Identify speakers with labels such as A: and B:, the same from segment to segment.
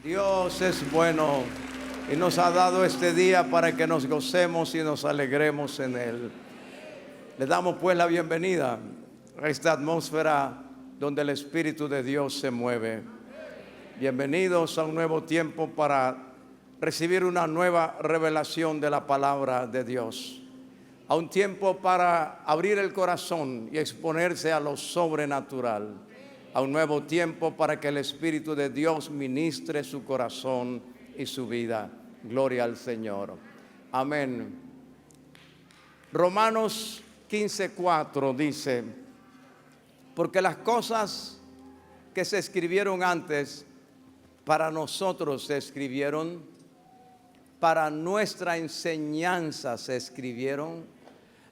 A: Dios es bueno y nos ha dado este día para que nos gocemos y nos alegremos en Él. Le damos pues la bienvenida a esta atmósfera donde el Espíritu de Dios se mueve. Bienvenidos a un nuevo tiempo para recibir una nueva revelación de la palabra de Dios. A un tiempo para abrir el corazón y exponerse a lo sobrenatural. A un nuevo tiempo para que el Espíritu de Dios ministre su corazón y su vida. Gloria al Señor. Amén. Romanos 15:4 dice: porque las cosas que se escribieron antes para nosotros se escribieron, para nuestra enseñanza se escribieron,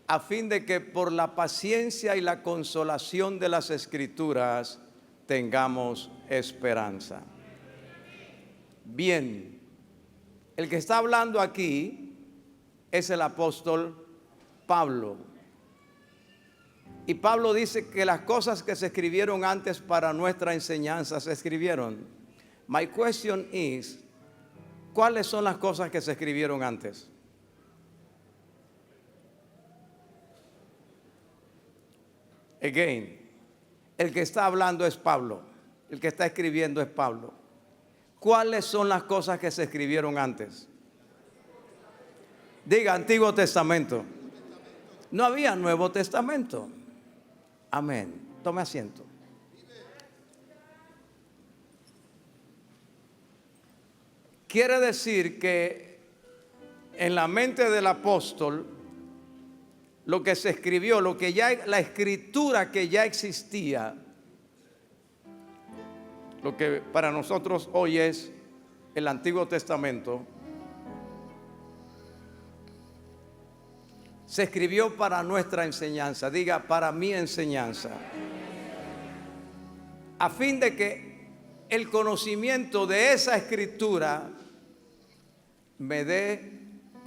A: a fin de que por la paciencia y la consolación de las Escrituras tengamos esperanza. Bien, el que está hablando aquí es el apóstol Pablo. Y Pablo dice que las cosas que se escribieron antes para nuestra enseñanza se escribieron. My question is, ¿cuáles son las cosas que se escribieron antes? Again, el que está hablando es Pablo, el que está escribiendo es Pablo. ¿Cuáles son las cosas que se escribieron antes? Diga, Antiguo Testamento. No había Nuevo Testamento. Amén. Tome asiento. Quiere decir que en la mente del apóstol, lo que se escribió, lo que ya, la escritura que ya existía, lo que para nosotros hoy es el Antiguo Testamento, se escribió para nuestra enseñanza. Diga, para mi enseñanza. A fin de que el conocimiento de esa escritura me dé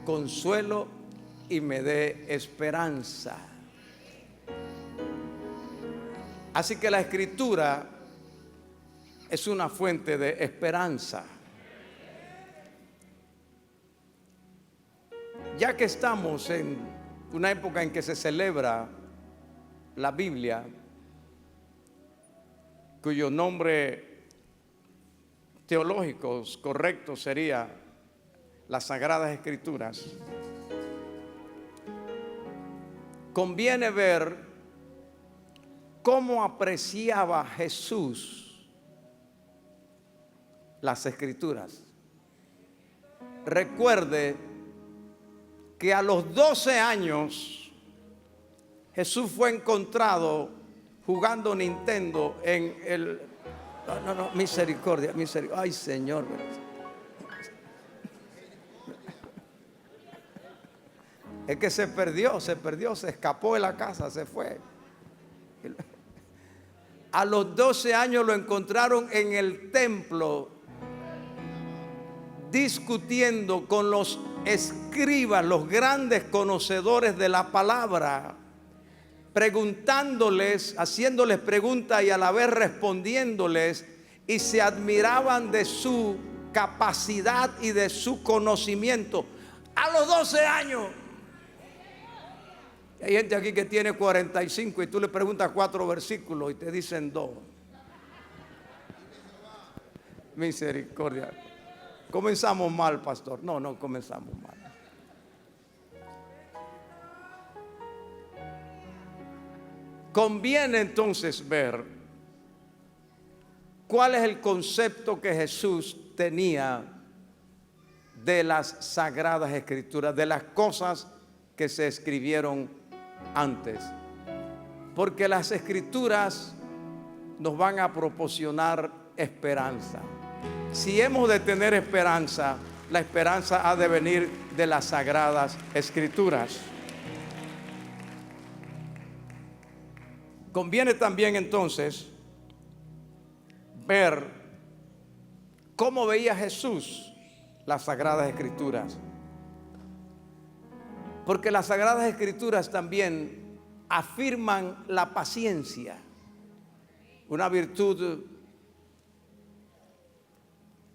A: consuelo y me dé esperanza. Así que la escritura es una fuente de esperanza. Ya que estamos en una época en que se celebra la Biblia, cuyo nombre teológico correcto sería las Sagradas Escrituras, conviene ver cómo apreciaba Jesús las Escrituras. Recuerde que a los 12 años Jesús fue encontrado jugando Nintendo en el... No, misericordia. Ay, Señor. Es que se perdió, se escapó de la casa, se fue. A los 12 años lo encontraron en el templo discutiendo con los escribas, los grandes conocedores de la palabra, preguntándoles, haciéndoles preguntas y a la vez respondiéndoles, y se admiraban de su capacidad y de su conocimiento. A los 12 años. Hay gente aquí que tiene 45 y tú le preguntas 4 versículos y te dicen 2. Misericordia. Comenzamos mal, pastor. No comenzamos mal. Conviene entonces ver cuál es el concepto que Jesús tenía de las Sagradas Escrituras, de las cosas que se escribieron antes. Porque las Escrituras nos van a proporcionar esperanza. Si hemos de tener esperanza, la esperanza ha de venir de las Sagradas Escrituras. Conviene también entonces ver cómo veía Jesús las Sagradas Escrituras. Porque las Sagradas Escrituras también afirman la paciencia, una virtud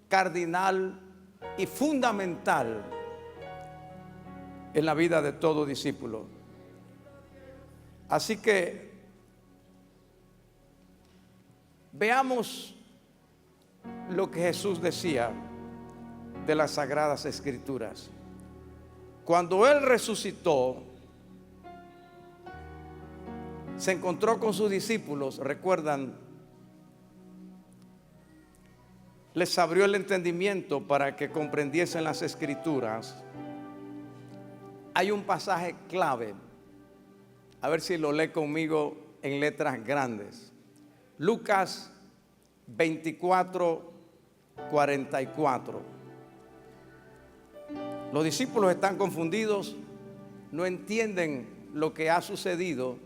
A: cardinal y fundamental en la vida de todo discípulo. Así que veamos lo que Jesús decía de las Sagradas Escrituras. Cuando Él resucitó, se encontró con sus discípulos, recuerdan, les abrió el entendimiento para que comprendiesen las Escrituras. Hay un pasaje clave, a ver si lo lee conmigo en letras grandes. Lucas 24, 44. Los discípulos están confundidos, no entienden lo que ha sucedido.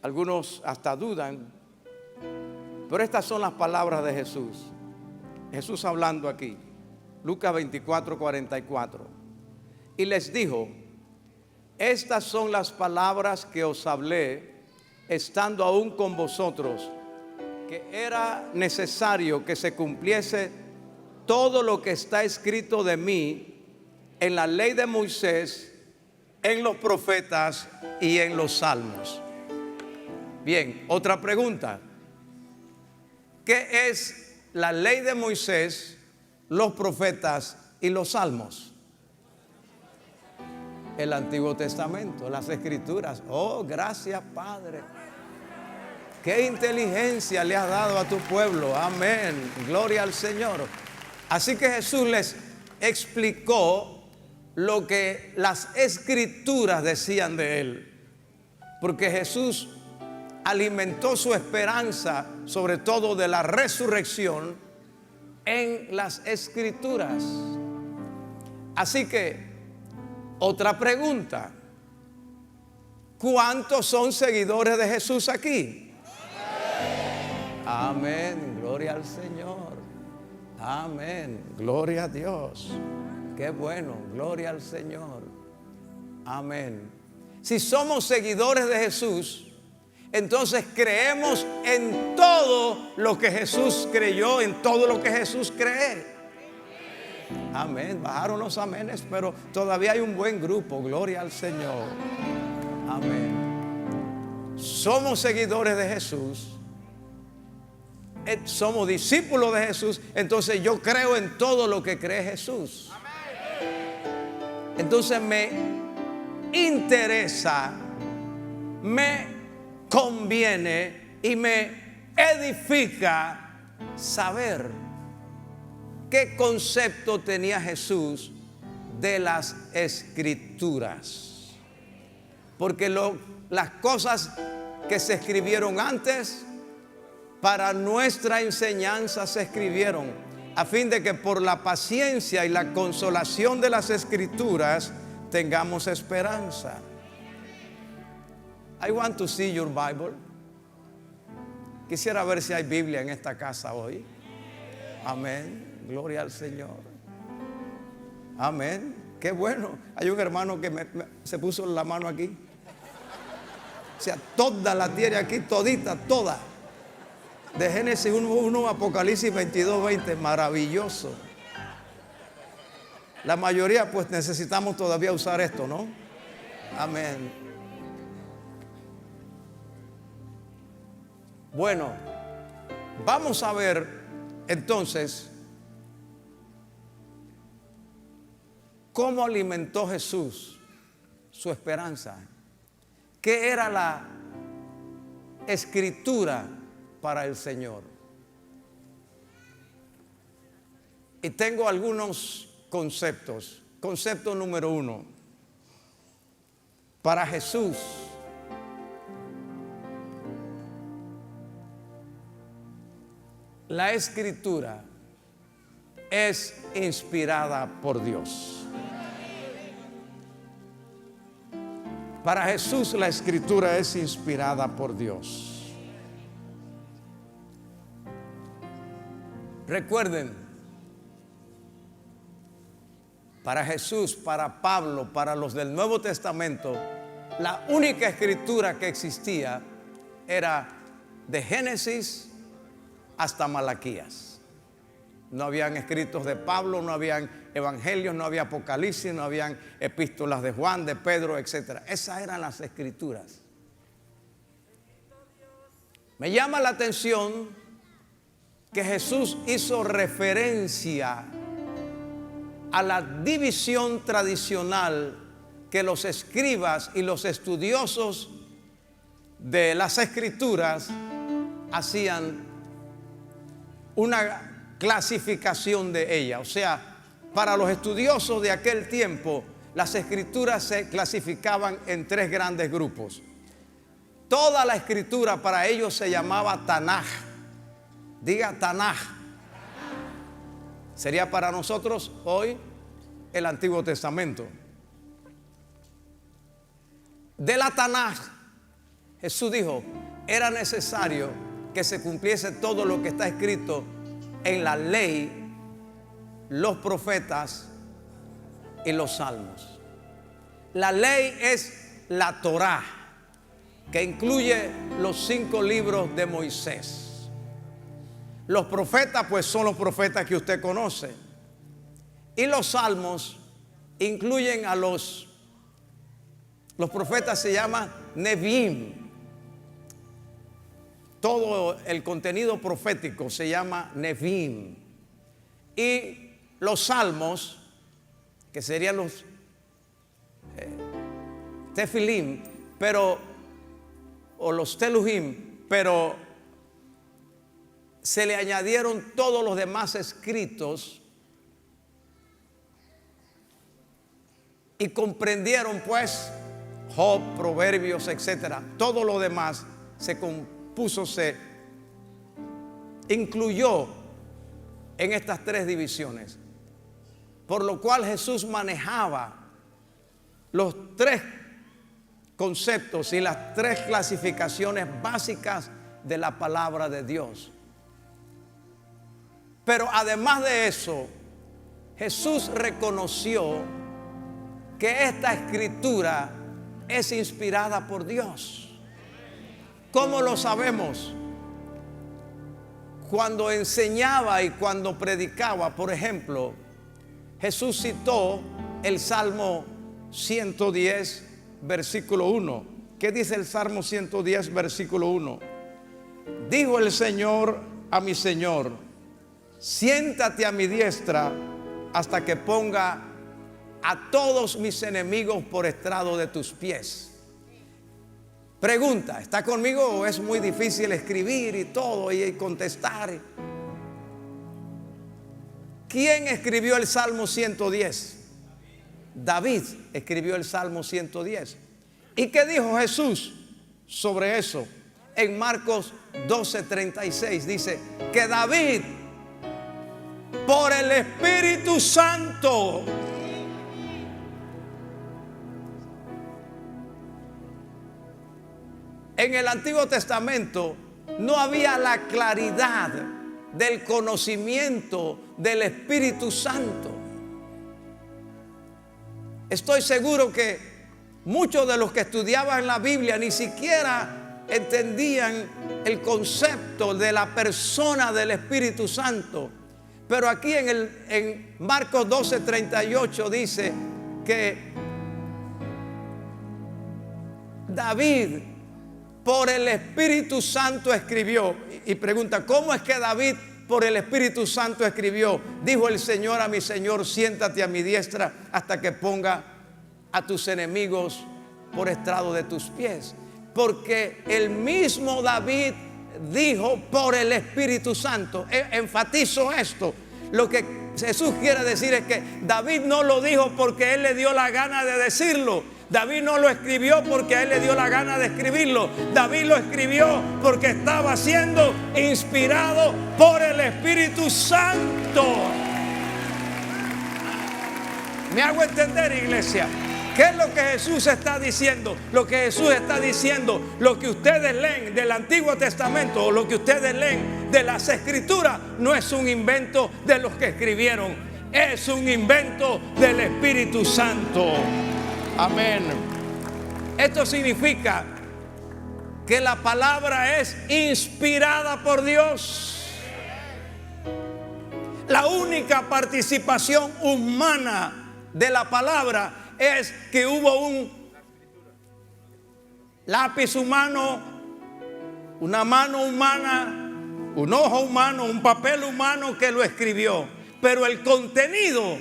A: Algunos hasta dudan, pero estas son las palabras de Jesús. Jesús hablando aquí, Lucas 24, 44. Y les dijo: estas son las palabras que os hablé estando aún con vosotros, que era necesario que se cumpliese todo lo que está escrito de mí en la ley de Moisés, en los profetas y en los salmos. Bien, otra pregunta. ¿Qué es la ley de Moisés, los profetas y los salmos? El Antiguo Testamento, las Escrituras. Oh, gracias, Padre. Qué inteligencia le has dado a tu pueblo. Amén. Gloria al Señor. Así que Jesús les explicó lo que las Escrituras decían de Él. Porque Jesús alimentó su esperanza, sobre todo de la resurrección, en las Escrituras. Así que, otra pregunta: ¿cuántos son seguidores de Jesús aquí? Amén, gloria al Señor. Amén, gloria a Dios. Qué bueno, gloria al Señor. Amén. Si somos seguidores de Jesús, entonces creemos en todo lo que Jesús creyó, en todo lo que Jesús cree. Amén. Bajaron los amenes, pero todavía hay un buen grupo. Gloria al Señor. Amén. Somos seguidores de Jesús. Somos discípulos de Jesús. Entonces yo creo en todo lo que cree Jesús. Entonces me interesa, me conviene y me edifica saber qué concepto tenía Jesús de las Escrituras. Porque las cosas que se escribieron antes para nuestra enseñanza se escribieron a fin de que por la paciencia y la consolación de las Escrituras tengamos esperanza. I want to see your Bible. Quisiera ver si hay Biblia en esta casa hoy. Amén. Gloria al Señor. Amén. Qué bueno. Hay un hermano que se puso la mano aquí. O sea, toda la tiene aquí, todita, toda. De Génesis 1, Apocalipsis 22, 20. Maravilloso. La mayoría pues necesitamos todavía usar esto, ¿no? Amén. Bueno, vamos a ver entonces cómo alimentó Jesús su esperanza. ¿Qué era la Escritura para el Señor? Y tengo algunos conceptos. Concepto número 1. Para Jesús, la Escritura es inspirada por Dios. Para Jesús la Escritura es inspirada por Dios. Recuerden, para Jesús, para Pablo, para los del Nuevo Testamento, la única escritura que existía era de Génesis hasta Malaquías. No habían escritos de Pablo, no habían evangelios, no había Apocalipsis, no habían epístolas de Juan, de Pedro, etc. Esas eran las escrituras. Me llama la atención que Jesús hizo referencia a la división tradicional que los escribas y los estudiosos de las escrituras hacían una clasificación de ella. O sea, para los estudiosos de aquel tiempo, las escrituras se clasificaban en tres grandes grupos. Toda la escritura para ellos se llamaba Tanaj. Diga Tanaj. Sería para nosotros hoy el Antiguo Testamento. De la Tanaj, Jesús dijo, era necesario que se cumpliese todo lo que está escrito en la ley, los profetas y los salmos. La ley es la Torá, que incluye los 5 libros de Moisés. Los profetas, pues, son los profetas que usted conoce. Y los salmos incluyen a los profetas, se llama Neviim. Todo el contenido profético se llama Neviim. Y los salmos, que serían los Tefilim, o los Teluhim, pero se le añadieron todos los demás escritos y comprendieron, pues, Job, Proverbios, etcétera. Todo lo demás se incluyó en estas tres divisiones, por lo cual Jesús manejaba los tres conceptos y las tres clasificaciones básicas de la palabra de Dios. Pero además de eso, Jesús reconoció que esta escritura es inspirada por Dios. ¿Cómo lo sabemos? Cuando enseñaba y cuando predicaba, por ejemplo, Jesús citó el Salmo 110, versículo 1. ¿Qué dice el Salmo 110, versículo 1? Dijo el Señor a mi Señor: siéntate a mi diestra hasta que ponga a todos mis enemigos por estrado de tus pies. Pregunta, ¿está conmigo o es muy difícil escribir y todo y contestar? ¿Quién escribió el Salmo 110? David escribió el Salmo 110. ¿Y qué dijo Jesús sobre eso? En Marcos 12:36 dice que David, por el Espíritu Santo, en el Antiguo Testamento no había la claridad del conocimiento del Espíritu Santo. Estoy seguro que muchos de los que estudiaban la Biblia ni siquiera entendían el concepto de la persona del Espíritu Santo. Pero aquí en Marcos 12:38 dice que David, por el Espíritu Santo, escribió. Y pregunta, ¿cómo es que David por el Espíritu Santo escribió? Dijo el Señor a mi Señor: siéntate a mi diestra hasta que ponga a tus enemigos por estrado de tus pies. Porque el mismo David dijo por el Espíritu Santo. Enfatizo esto. Lo que Jesús quiere decir es que David no lo dijo porque él le dio la gana de decirlo. David no lo escribió porque a él le dio la gana de escribirlo. David lo escribió porque estaba siendo inspirado por el Espíritu Santo. ¿Me hago entender, iglesia? ¿Qué es lo que Jesús está diciendo? Lo que Jesús está diciendo, lo que ustedes leen del Antiguo Testamento o lo que ustedes leen de las Escrituras, no es un invento de los que escribieron, es un invento del Espíritu Santo. Amén. Esto significa que la palabra es inspirada por Dios. La única participación humana de la palabra es que hubo un lápiz humano, una mano humana, un ojo humano, un papel humano que lo escribió. Pero el contenido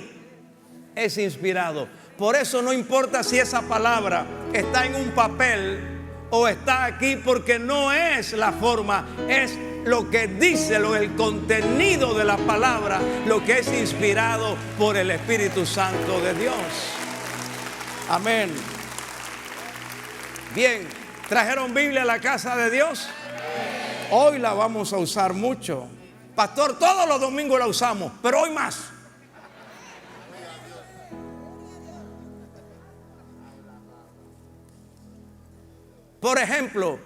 A: es inspirado. Por eso no importa si esa palabra está en un papel o está aquí, porque no es la forma, es lo que dice, el contenido de la palabra, lo que es inspirado por el Espíritu Santo de Dios. Amén. Bien, ¿trajeron Biblia a la casa de Dios? Hoy la vamos a usar mucho. Pastor, todos los domingos la usamos, pero hoy más. Por ejemplo,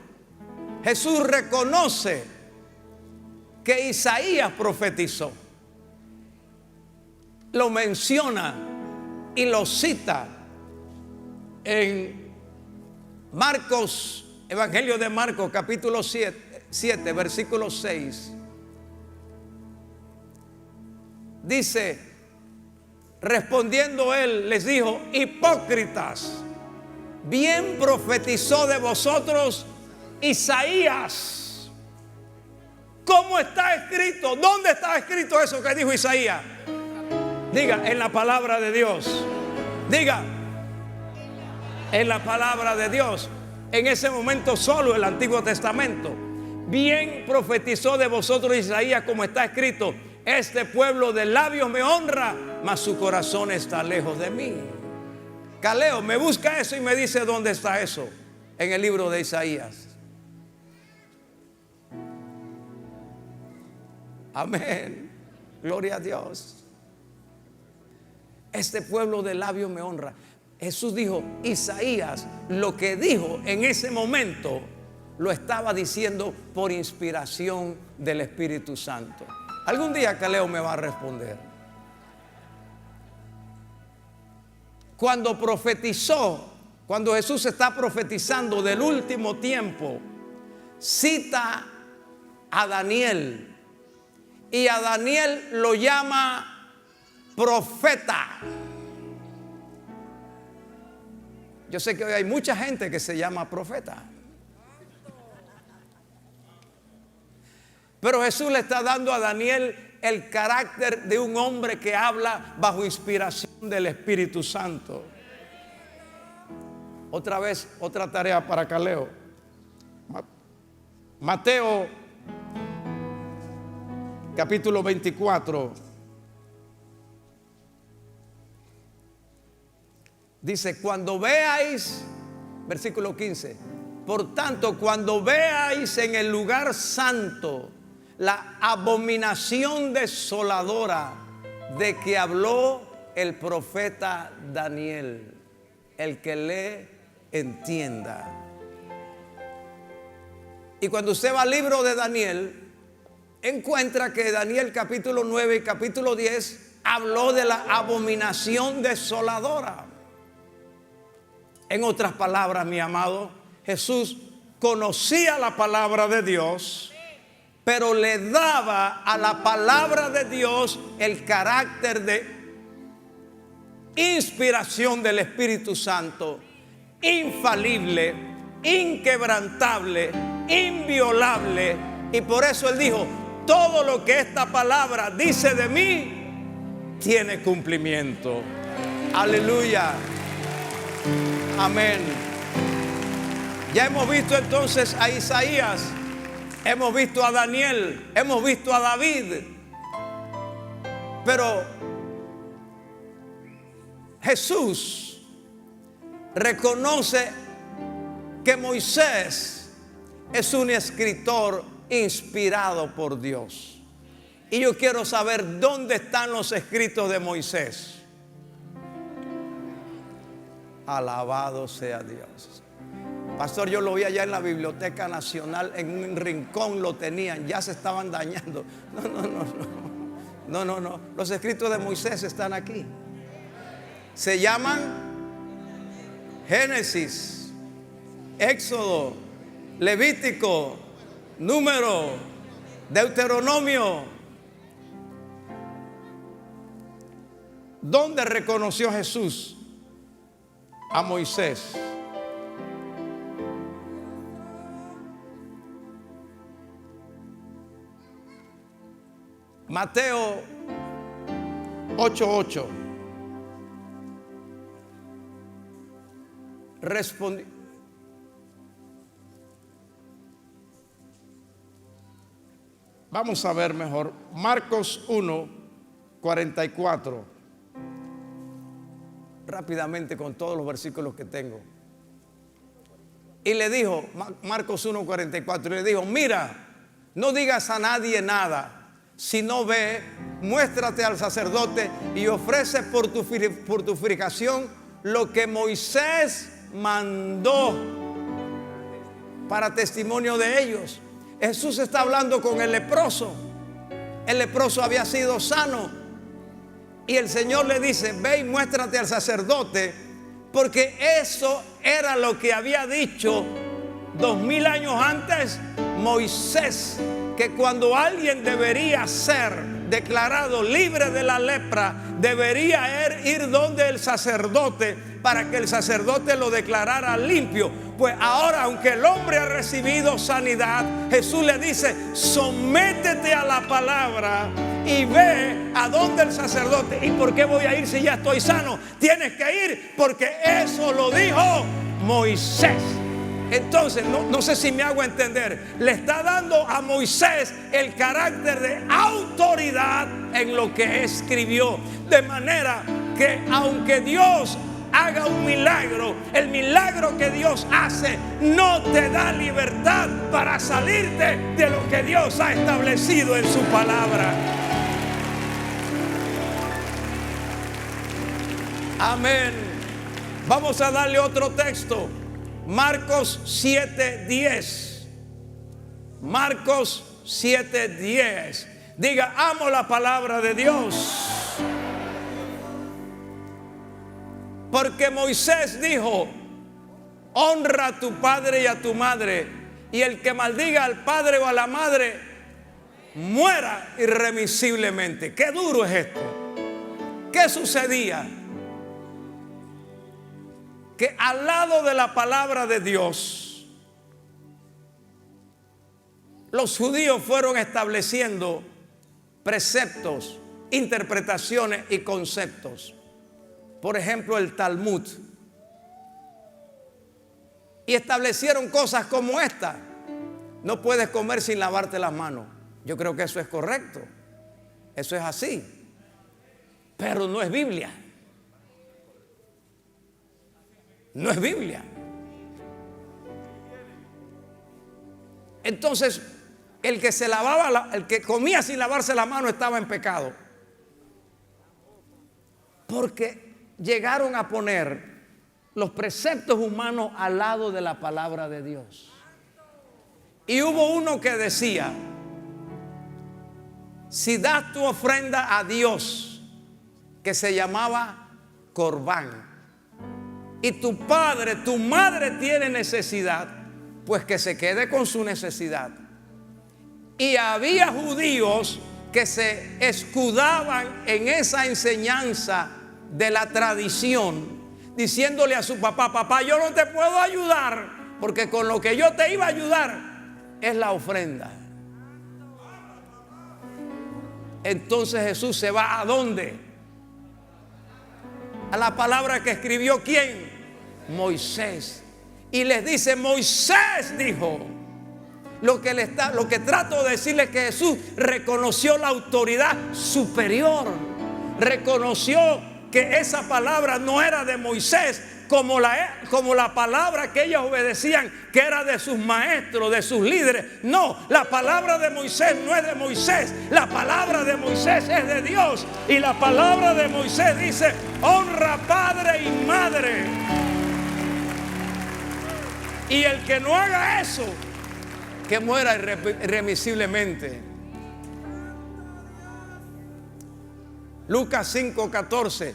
A: Jesús reconoce que Isaías profetizó. Lo menciona y lo cita en Marcos, Evangelio de Marcos, capítulo 7, versículo 6. Dice, respondiendo él, les dijo: hipócritas, bien profetizó de vosotros Isaías. ¿Cómo está escrito? ¿Dónde está escrito eso que dijo Isaías? Diga, en la palabra de Dios. Diga, en la palabra de Dios. En ese momento solo el Antiguo Testamento. Bien profetizó de vosotros Isaías, como está escrito: este pueblo de labios me honra, mas su corazón está lejos de mí. Caleo, me busca eso y me dice dónde está eso en el libro de Isaías. Amén. Gloria a Dios. Este pueblo de labios me honra. Jesús dijo, Isaías, lo que dijo en ese momento, lo estaba diciendo por inspiración del Espíritu Santo. Algún día Caleo me va a responder. Cuando profetizó, cuando Jesús está profetizando del último tiempo, cita a Daniel. Y a Daniel lo llama profeta. Yo sé que hoy hay mucha gente que se llama profeta. Pero Jesús le está dando a Daniel el carácter de un hombre que habla bajo inspiración del Espíritu Santo. Otra vez, otra tarea para Caleo. Mateo capítulo 24. Dice, cuando veáis, versículo 15, por tanto, cuando veáis en el lugar santo la abominación desoladora de que habló el profeta Daniel, el que lee, entienda. Y cuando usted va al libro de Daniel, encuentra que Daniel capítulo 9 y capítulo 10 habló de la abominación desoladora. En otras palabras, mi amado, Jesús conocía la palabra de Dios, pero le daba a la palabra de Dios el carácter de inspiración del Espíritu Santo, infalible, inquebrantable, inviolable. Y por eso él dijo, todo lo que esta palabra dice de mí tiene cumplimiento. Aleluya. Amén. Ya hemos visto entonces a Isaías, hemos visto a Daniel, hemos visto a David. Pero Jesús reconoce que Moisés es un escritor inspirado por Dios. Y yo quiero saber dónde están los escritos de Moisés. Alabado sea Dios. Pastor, yo lo vi allá en la Biblioteca Nacional, en un rincón lo tenían, ya se estaban dañando. No. Los escritos de Moisés están aquí. Se llaman Génesis, Éxodo, Levítico, Número, Deuteronomio. ¿Dónde reconoció Jesús a Moisés? Mateo 8:8. Respondió. Vamos a ver mejor. Marcos 1:44. Rápidamente con todos los versículos que tengo. Y le dijo, Marcos 1:44, le dijo: mira, no digas a nadie nada, sino ve, muéstrate al sacerdote y ofrece por tu purificación lo que Moisés mandó para testimonio de ellos. Jesús está hablando con el leproso. El leproso había sido sano y el Señor le dice: ve y muéstrate al sacerdote, porque eso era lo que había dicho 2000 años antes Moisés, que cuando alguien debería ser declarado libre de la lepra, debería ir donde el sacerdote para que el sacerdote lo declarara limpio. Pues ahora, aunque el hombre ha recibido sanidad, Jesús le dice: sométete a la palabra y ve a donde el sacerdote. ¿Y por qué voy a ir si ya estoy sano? Tienes que ir porque eso lo dijo Moisés. Entonces, no sé si me hago entender. Le está dando a Moisés el carácter de autoridad en lo que escribió. De manera que aunque Dios haga un milagro, el milagro que Dios hace no te da libertad para salirte de lo que Dios ha establecido en su palabra. Amén. Vamos a darle otro texto. Marcos 7:10. Marcos 7:10. Diga: amo la palabra de Dios. Porque Moisés dijo: honra a tu padre y a tu madre, y el que maldiga al padre o a la madre muera irremisiblemente. Qué duro es esto. ¿Qué sucedía? Que al lado de la palabra de Dios, los judíos fueron estableciendo preceptos, interpretaciones y conceptos. Por ejemplo, el Talmud. Y establecieron cosas como esta: no puedes comer sin lavarte las manos. Yo creo que eso es correcto. Eso es así. Pero no es Biblia. No es Biblia. Entonces, el que comía sin lavarse la mano estaba en pecado. Porque llegaron a poner los preceptos humanos al lado de la palabra de Dios. Y hubo uno que decía: si das tu ofrenda a Dios, que se llamaba Corbán, y tu padre, tu madre tiene necesidad, pues que se quede con su necesidad. Y había judíos que se escudaban en esa enseñanza de la tradición, diciéndole a su papá: papá, yo no te puedo ayudar, porque con lo que yo te iba a ayudar es la ofrenda. Entonces Jesús se va ¿a dónde? A la palabra que escribió ¿quién? Moisés. Y les dice: Moisés dijo. Lo que trato de decirles es que Jesús reconoció la autoridad superior. Reconoció que esa palabra no era de Moisés como la palabra que ellos obedecían, que era de sus maestros, de sus líderes. No, la palabra de Moisés no es de Moisés. La palabra de Moisés es de Dios. Y la palabra de Moisés dice: honra padre y madre. Y el que no haga eso, que muera irremisiblemente. Lucas 5:14.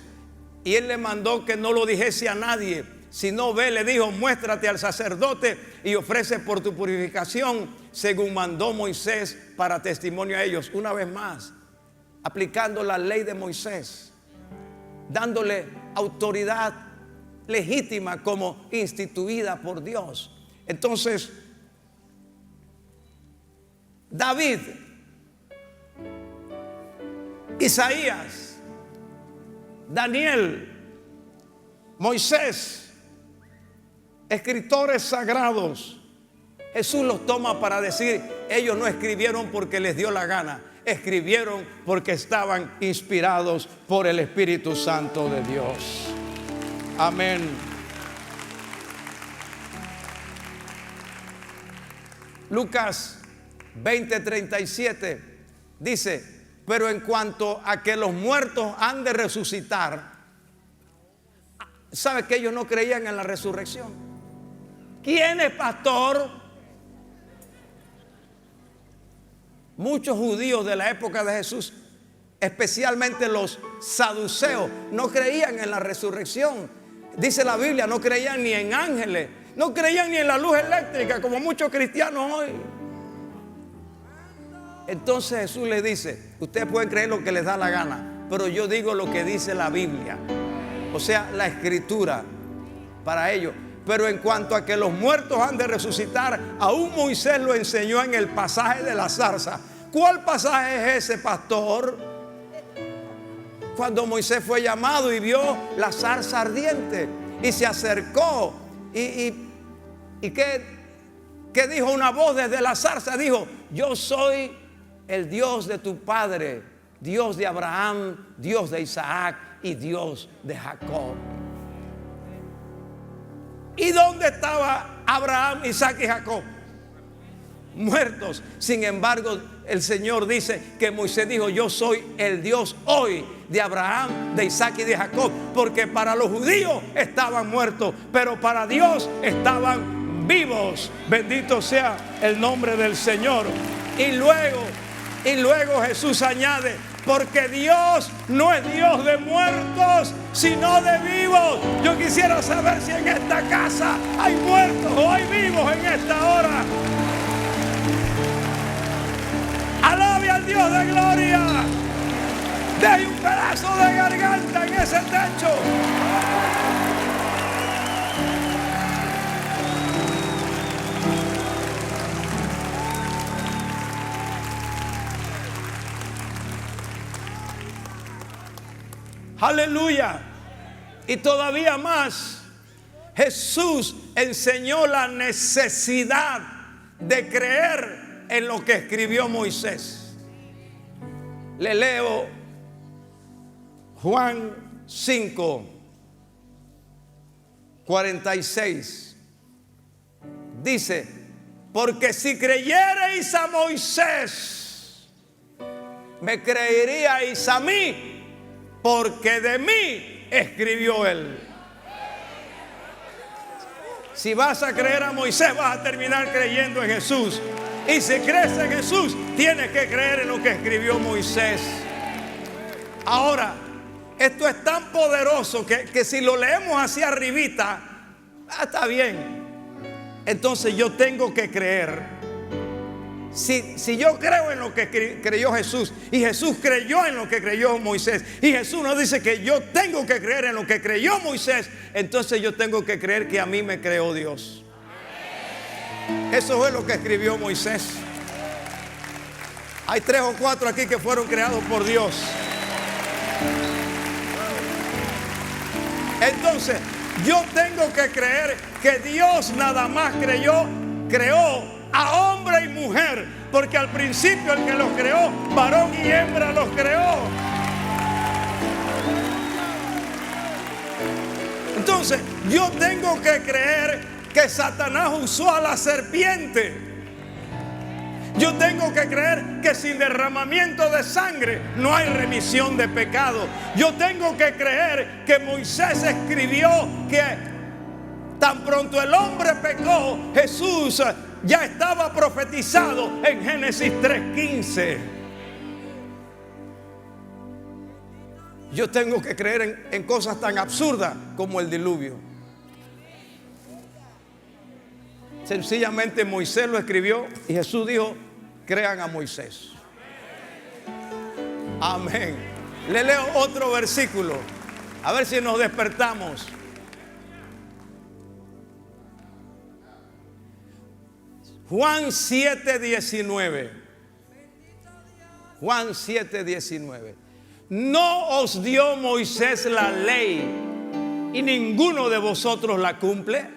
A: Y él le mandó que no lo dijese a nadie, sino ve, le dijo: muéstrate al sacerdote y ofrece por tu purificación según mandó Moisés para testimonio a ellos. Una vez más, aplicando la ley de Moisés. dándole autoridad legítima como instituida por Dios. Entonces, David, Isaías, Daniel, Moisés, escritores sagrados, Jesús los toma para decir, ellos no escribieron porque les dio la gana, escribieron porque estaban inspirados por el Espíritu Santo de Dios. Amén. Lucas 20:37 dice, pero en cuanto a que los muertos han de resucitar, ¿sabe que ellos no creían en la resurrección? ¿Quién es pastor? Muchos judíos de la época de Jesús, especialmente los saduceos, no creían en la resurrección. Dice la Biblia, no creían ni en ángeles, no creían ni en la luz eléctrica, como muchos cristianos hoy. Entonces Jesús les dice, ustedes pueden creer lo que les da la gana, pero yo digo lo que dice la Biblia, o sea, la Escritura para ellos. Pero en cuanto a que los muertos han de resucitar, aún Moisés lo enseñó en el pasaje de la zarza. ¿Cuál pasaje es ese, pastor? Cuando Moisés fue llamado y vio la zarza ardiente y se acercó y ¿qué dijo una voz desde la zarza? Dijo, yo soy el Dios de tu padre, Dios de Abraham, Dios de Isaac y Dios de Jacob. ¿Y dónde estaba Abraham, Isaac y Jacob? Muertos. Sin embargo, el Señor dice que Moisés dijo, yo soy el Dios hoy de Abraham, de Isaac y de Jacob, porque para los judíos estaban muertos, pero para Dios estaban vivos. Bendito sea el nombre del Señor. Y luego Jesús añade, porque Dios no es Dios de muertos, sino de vivos. Yo quisiera saber si en esta casa hay muertos o hay vivos en esta hora. Alabe al Dios de gloria. Deje un pedazo de garganta en ese techo. Aleluya. Y todavía más, Jesús enseñó la necesidad de creer en lo que escribió Moisés. Le leo Juan 5:46. Dice, porque si creyereis a Moisés, me creeríais a mí, porque de mí escribió él. Si vas a creer a Moisés, vas a terminar creyendo en Jesús. Y si crees en Jesús, tienes que creer en lo que escribió Moisés. Ahora, esto es tan poderoso que si lo leemos así arribita, está bien. Entonces yo tengo que creer. Si yo creo en lo que creyó Jesús, y Jesús creyó en lo que creyó Moisés, y Jesús nos dice que yo tengo que creer en lo que creyó Moisés, entonces yo tengo que creer que a mí me creó Dios. Eso fue lo que escribió Moisés. Hay 3 o 4 aquí que fueron creados por Dios. Entonces yo tengo que creer que Dios nada más creó a hombre y mujer, porque al principio el que los creó, varón y hembra los creó. Entonces yo tengo que creer que Satanás usó a la serpiente. Yo tengo que creer que sin derramamiento de sangre no hay remisión de pecado. Yo tengo que creer que Moisés escribió que tan pronto el hombre pecó, Jesús ya estaba profetizado en Génesis 3:15. Yo tengo que creer en cosas tan absurdas como el diluvio. Sencillamente Moisés lo escribió y Jesús dijo, crean a Moisés. Amén. Le leo otro versículo. A ver si nos despertamos. Juan 7:19. Juan 7:19. ¿No os dio Moisés la ley y ninguno de vosotros la cumple?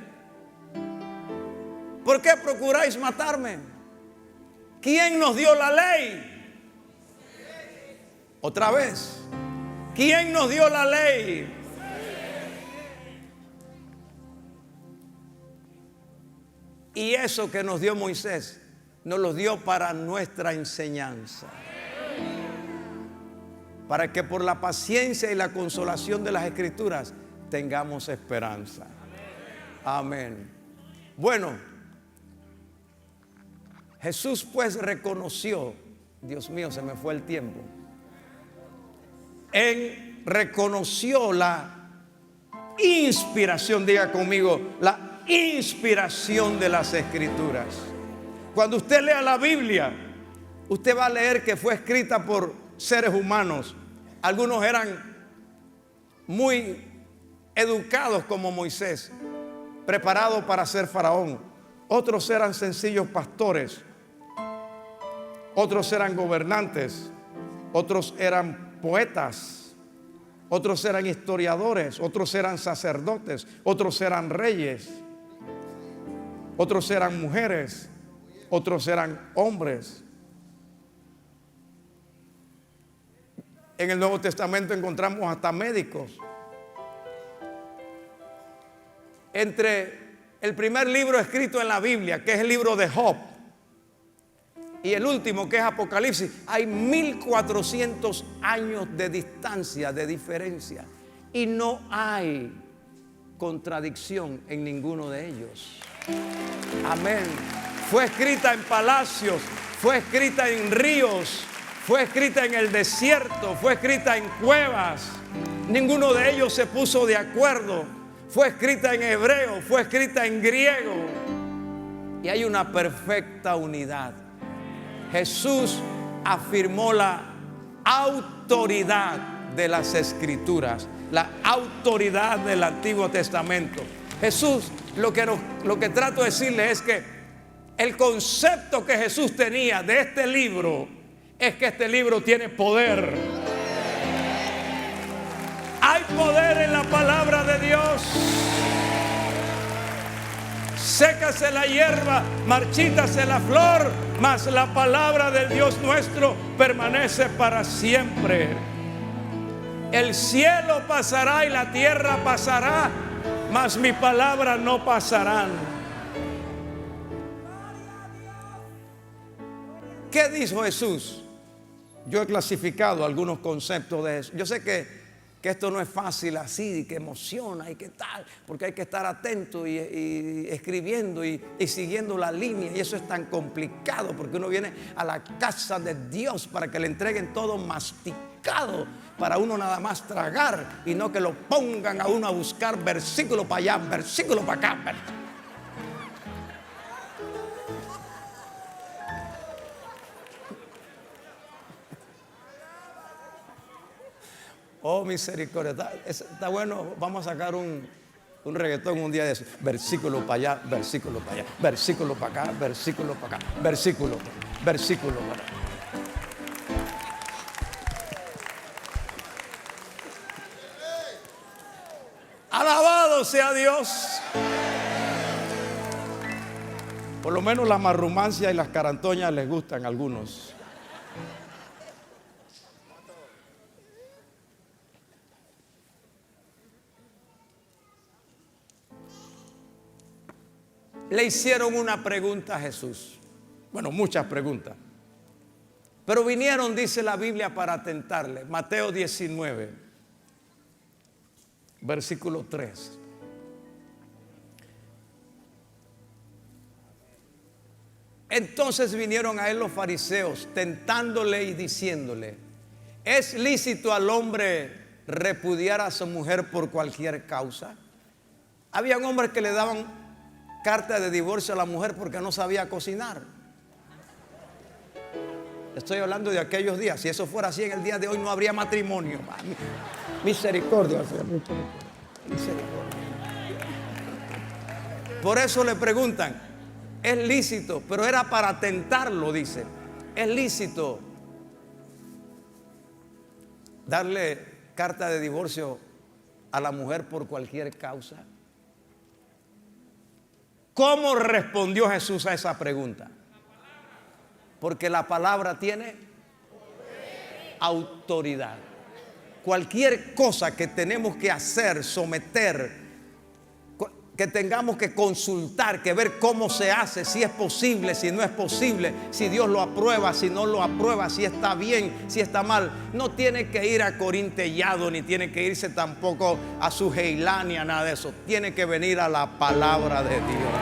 A: ¿Por qué procuráis matarme? ¿Quién nos dio la ley? Otra vez. ¿Quién nos dio la ley? Y eso que nos dio Moisés, nos lo dio para nuestra enseñanza. Para que por la paciencia y la consolación de las Escrituras tengamos esperanza. Amén. Bueno, Jesús pues reconoció, Dios mío, se me fue el tiempo. Él reconoció la inspiración, diga conmigo, la inspiración de las Escrituras. Cuando usted lea la Biblia, usted va a leer que fue escrita por seres humanos. Algunos eran muy educados como Moisés, preparados para ser faraón. Otros eran sencillos pastores. Otros eran gobernantes. Otros eran poetas. Otros eran historiadores. Otros eran sacerdotes. Otros eran reyes. Otros eran mujeres. Otros eran hombres. En el Nuevo Testamento encontramos hasta médicos. Entre el primer libro escrito en la Biblia, que es el libro de Job, y el último, que es Apocalipsis, hay 1400 años de distancia, de diferencia. Y no hay contradicción en ninguno de ellos. Amén. Fue escrita en palacios, fue escrita en ríos, fue escrita en el desierto, fue escrita en cuevas. Ninguno de ellos se puso de acuerdo. Fue escrita en hebreo, fue escrita en griego. Y hay una perfecta unidad. Jesús afirmó la autoridad de las Escrituras, la autoridad del Antiguo Testamento. Jesús, lo que trato de decirle es que el concepto que Jesús tenía de este libro es que este libro tiene poder. Hay poder en la palabra de Dios. Sécase la hierba, marchítase la flor, mas la palabra del Dios nuestro permanece para siempre. El cielo pasará y la tierra pasará, mas mi palabra no pasarán. ¿Qué dijo Jesús? Yo he clasificado algunos conceptos de eso. Yo sé que esto no es fácil así, que emociona y que tal, porque hay que estar atento y escribiendo y siguiendo la línea, y eso es tan complicado, porque uno viene a la casa de Dios para que le entreguen todo masticado, para uno nada más tragar, y no que lo pongan a uno a buscar versículo para allá, versículo para acá. Oh, misericordia, está bueno. Vamos a sacar un reggaetón un día de eso. Versículo para allá, versículo para allá, versículo para acá, versículo para acá, versículo para acá. Alabado sea Dios. Por lo menos la marrumancia y las carantoñas les gustan a algunos. Le hicieron una pregunta a Jesús. Bueno, muchas preguntas. Pero vinieron, dice la Biblia, para tentarle. Mateo 19, versículo 3. Entonces vinieron a él los fariseos, tentándole y diciéndole: ¿es lícito al hombre repudiar a su mujer por cualquier causa? Habían hombres que le daban carta de divorcio a la mujer porque no sabía cocinar. Estoy hablando de aquellos días. Si eso fuera así en el día de hoy, no habría matrimonio. Misericordia, Señor, misericordia. Por eso le preguntan, es lícito, pero era para tentarlo, dice. Es lícito darle carta de divorcio a la mujer por cualquier causa. ¿Cómo respondió Jesús a esa pregunta? Porque la palabra tiene autoridad. Cualquier cosa que tenemos que hacer, someter, que tengamos que consultar, que ver cómo se hace, si es posible, si no es posible, si Dios lo aprueba, si no lo aprueba, si está bien, si está mal, no tiene que ir a Corintellado, ni tiene que irse tampoco a Sujeilania, nada de eso. Tiene que venir a la palabra de Dios.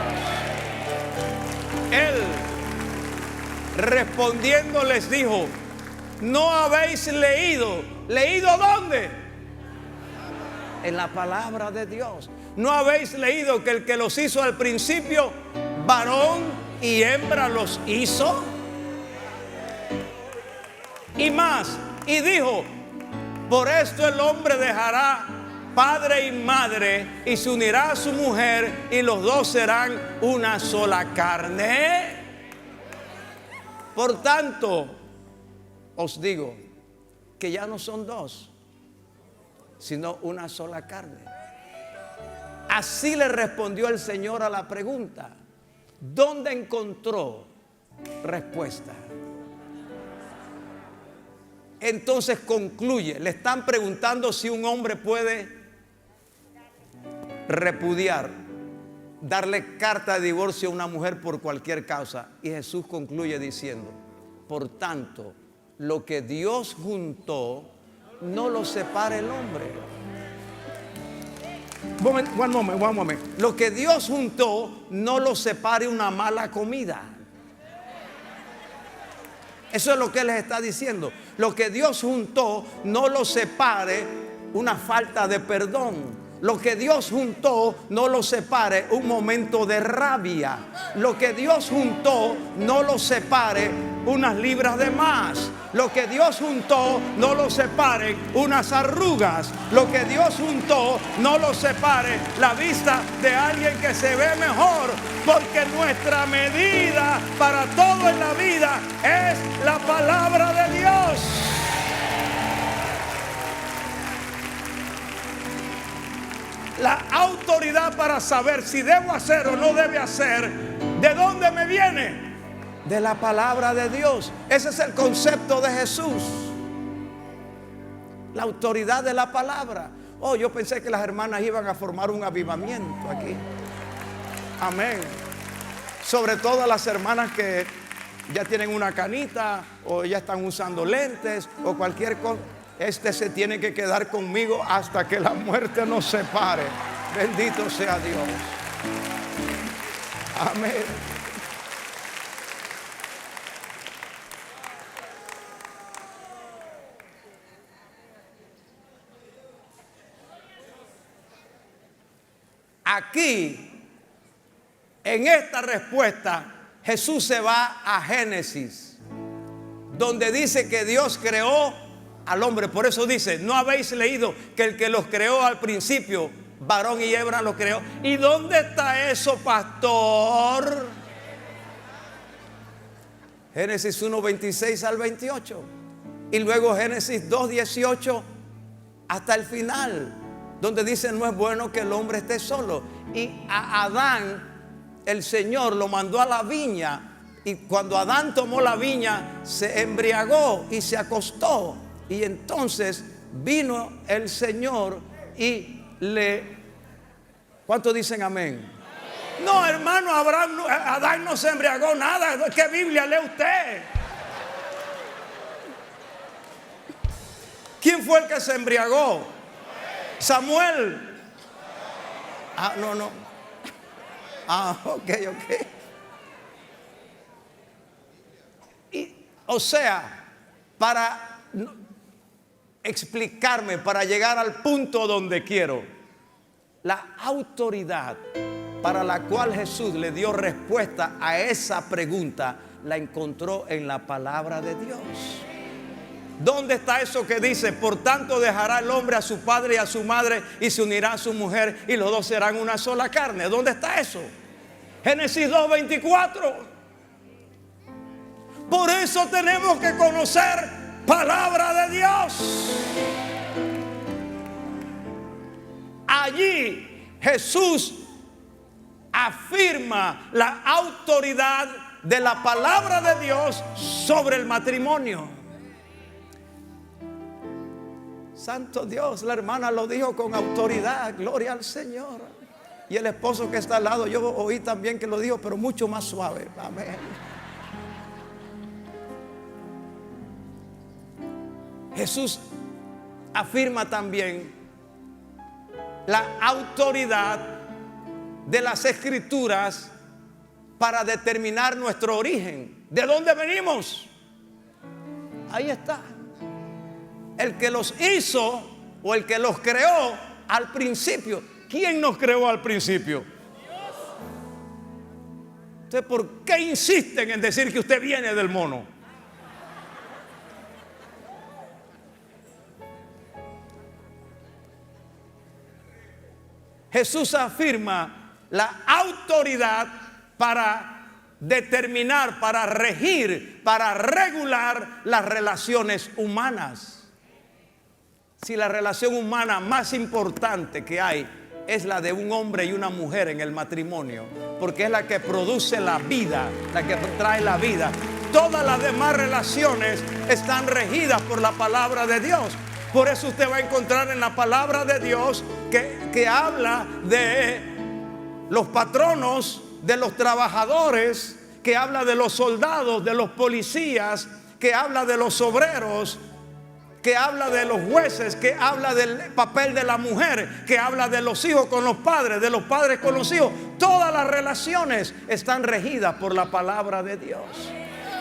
A: Él respondiendo les dijo: ¿no habéis leído? ¿Leído dónde? En la palabra de Dios. ¿No habéis leído que el que los hizo al principio, varón y hembra los hizo? Y más, y dijo: por esto el hombre dejará padre y madre y se unirá a su mujer y los dos serán una sola carne. Por tanto, os digo que ya no son dos, sino una sola carne. Así le respondió el Señor a la pregunta. ¿Dónde encontró respuesta? Entonces concluye. Le están preguntando si un hombre puede repudiar, darle carta de divorcio a una mujer por cualquier causa. Y Jesús concluye diciendo: por tanto, lo que Dios juntó, no lo separe el hombre. One moment. Lo que Dios juntó, no lo separe una mala comida. Eso es lo que Él les está diciendo. Lo que Dios juntó, no lo separe una falta de perdón. Lo que Dios juntó, no lo separe un momento de rabia. Lo que Dios juntó, no lo separe unas libras de más. Lo que Dios juntó, no lo separe unas arrugas. Lo que Dios juntó, no lo separe la vista de alguien que se ve mejor. Porque nuestra medida para todo en la vida es la palabra de Dios. La autoridad para saber si debo hacer o no debe hacer, ¿de dónde me viene? De la palabra de Dios. Ese es el concepto de Jesús. La autoridad de la palabra. Oh, yo pensé que las hermanas iban a formar un avivamiento aquí. Amén. Sobre todo las hermanas que ya tienen una canita o ya están usando lentes o cualquier cosa. Este se tiene que quedar conmigo hasta que la muerte nos separe. Bendito sea Dios. Amén. Aquí, en esta respuesta, Jesús se va a Génesis, donde dice que Dios creó al hombre. Por eso dice: ¿no habéis leído que el que los creó al principio, varón y hembra los creó? ¿Y dónde está eso, pastor? Génesis 1, 26 al 28. Y luego Génesis 2, 18 hasta el final, donde dice: no es bueno que el hombre esté solo. Y a Adán, el Señor lo mandó a la viña. Y cuando Adán tomó la viña, se embriagó y se acostó. Y entonces vino el Señor y le... ¿Cuántos dicen amén? No, hermano, Adán no se embriagó nada. ¿Qué Biblia lee usted? ¿Quién fue el que se embriagó? Samuel. Ah, no. Ah, ok. Y, o sea, para explicarme, para llegar al punto donde quiero, la autoridad para la cual Jesús le dio respuesta a esa pregunta la encontró en la palabra de Dios. ¿Dónde está eso que dice? Por tanto dejará el hombre a su padre y a su madre y se unirá a su mujer y los dos serán una sola carne? ¿Dónde está eso? Génesis 2:24. Por eso tenemos que conocer palabra de Dios. Allí Jesús afirma la autoridad de la palabra de Dios sobre el matrimonio. Santo Dios, la hermana lo dijo con autoridad, gloria al Señor. Y el esposo que está al lado, yo oí también que lo dijo, pero mucho más suave. Amén. Jesús afirma también la autoridad de las Escrituras para determinar nuestro origen. ¿De dónde venimos? Ahí está. El que los hizo o el que los creó al principio. ¿Quién nos creó al principio? Entonces, ¿por qué insisten en decir que usted viene del mono? Jesús afirma la autoridad para determinar, para regir, para regular las relaciones humanas. Si la relación humana más importante que hay es la de un hombre y una mujer en el matrimonio, porque es la que produce la vida, la que trae la vida. Todas las demás relaciones están regidas por la palabra de Dios. Por eso usted va a encontrar en la palabra de Dios que habla de los patronos, de los trabajadores, que habla de los soldados, de los policías, que habla de los obreros, que habla de los jueces, que habla del papel de la mujer, que habla de los hijos con los padres, de los padres con los hijos. Todas las relaciones están regidas por la palabra de Dios.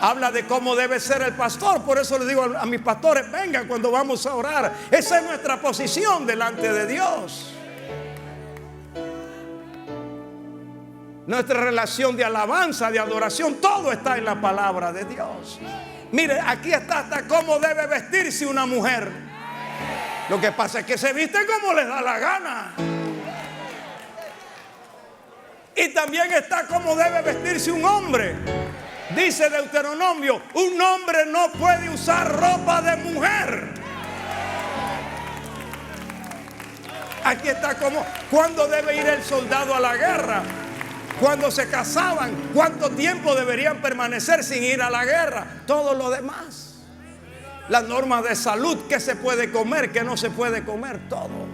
A: Habla de cómo debe ser el pastor. Por eso le digo a mis pastores, vengan cuando vamos a orar. Esa es nuestra posición delante de Dios. Nuestra relación de alabanza, de adoración, todo está en la palabra de Dios. Mire, aquí está hasta cómo debe vestirse una mujer. Lo que pasa es que se viste como les da la gana. Y también está cómo debe vestirse un hombre. Dice Deuteronomio, un hombre no puede usar ropa de mujer. Aquí está como cuándo debe ir el soldado a la guerra. Cuando se casaban, cuánto tiempo deberían permanecer sin ir a la guerra. Todo lo demás. Las normas de salud, qué se puede comer, qué no se puede comer, todo.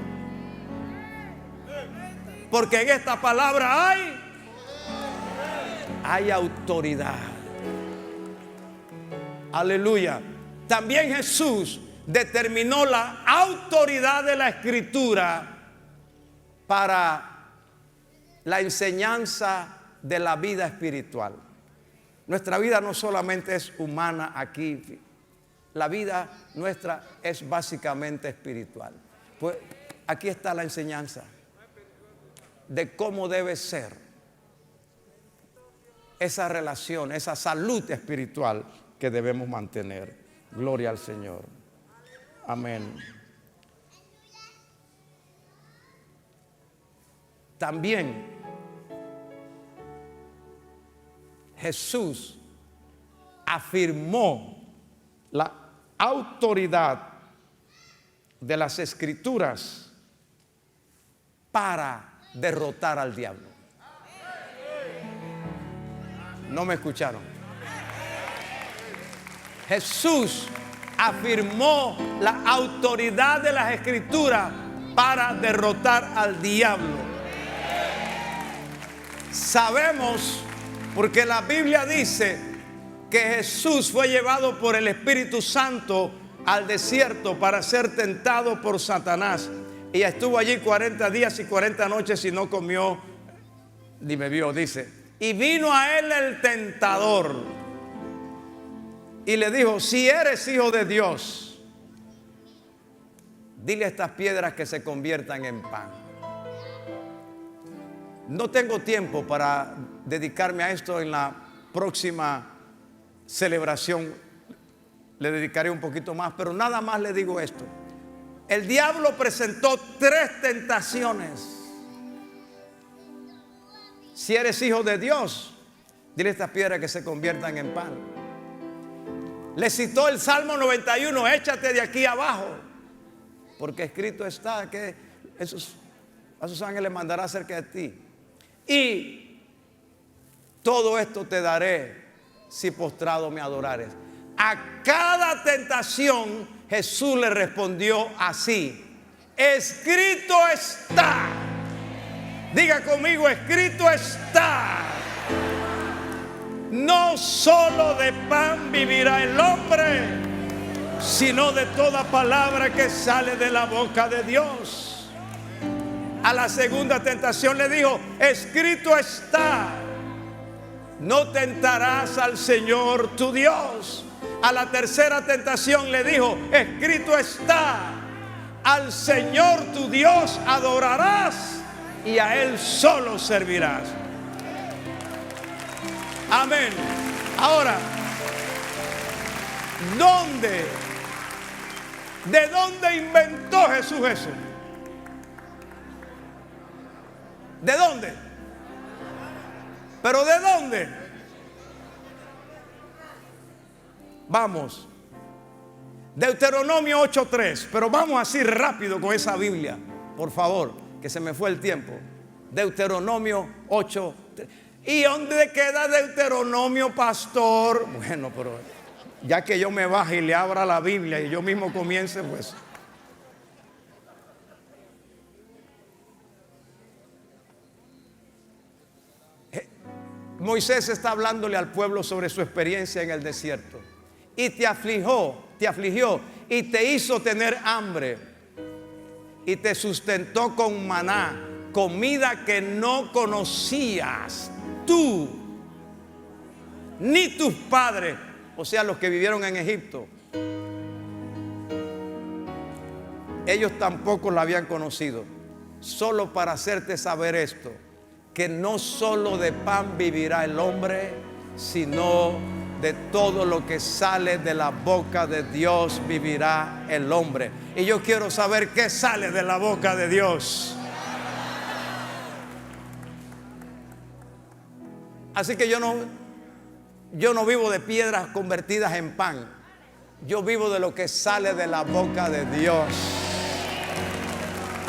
A: Porque en esta palabra hay autoridad. Aleluya. También Jesús determinó la autoridad de la Escritura para la enseñanza de la vida espiritual. Nuestra vida no solamente es humana aquí, la vida nuestra es básicamente espiritual. Pues aquí está la enseñanza de cómo debe ser esa relación, esa salud espiritual que debemos mantener. Gloria al Señor. Amén. También Jesús afirmó la autoridad de las Escrituras para derrotar al diablo. ¿No me escucharon? Jesús afirmó la autoridad de las Escrituras para derrotar al diablo. Sabemos, porque la Biblia dice que Jesús fue llevado por el Espíritu Santo al desierto para ser tentado por Satanás. Y estuvo allí 40 días y 40 noches y no comió ni bebió, dice. Y vino a él el tentador y le dijo, si eres hijo de Dios, dile a estas piedras que se conviertan en pan. No tengo tiempo para dedicarme a esto en la próxima celebración le dedicaré un poquito más, pero nada más le digo esto. El diablo presentó 3 tentaciones. Si eres hijo de Dios, dile a estas piedras que se conviertan en pan. Le citó el Salmo 91, échate de aquí abajo, porque escrito está que a sus ángeles mandará cerca de ti. Y todo esto te daré si postrado me adorares. A cada tentación Jesús le respondió así: escrito está. Diga conmigo, escrito está. No solo de pan vivirá el hombre, sino de toda palabra que sale de la boca de Dios. A la segunda tentación le dijo: escrito está, no tentarás al Señor tu Dios. A la tercera tentación le dijo: escrito está, al Señor tu Dios adorarás y a Él solo servirás. Amén. Ahora, ¿de dónde inventó Jesús eso? ¿De dónde? ¿Pero de dónde? Vamos. Deuteronomio 8:3. Pero vamos así rápido con esa Biblia, por favor, que se me fue el tiempo. Deuteronomio 8:3. ¿Y dónde queda Deuteronomio, pastor? Bueno, pero ya que yo me baje y le abra la Biblia y yo mismo comience, pues. Moisés está hablándole al pueblo sobre su experiencia en el desierto. Y te afligió y te hizo tener hambre y te sustentó con maná, comida que no conocías tú ni tus padres, o sea, los que vivieron en Egipto. Ellos tampoco la habían conocido. Solo para hacerte saber esto, que no solo de pan vivirá el hombre, sino de todo lo que sale de la boca de Dios vivirá el hombre. Y yo quiero saber qué sale de la boca de Dios. Así que yo no vivo de piedras convertidas en pan. Yo vivo de lo que sale de la boca de Dios.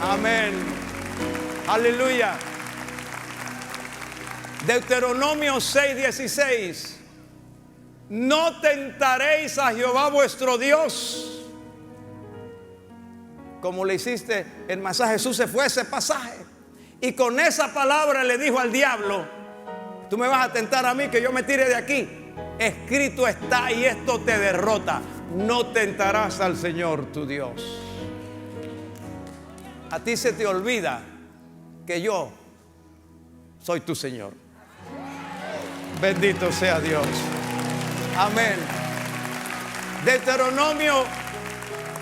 A: Amén. Aleluya. Deuteronomio 6:16. No tentaréis a Jehová vuestro Dios. Como le hiciste el masaje, Jesús se fue ese pasaje y con esa palabra le dijo al diablo: tú me vas a tentar a mí que yo me tire de aquí. Escrito está y esto te derrota. No tentarás al Señor tu Dios. A ti se te olvida que yo soy tu Señor. Bendito sea Dios. Amén. Deuteronomio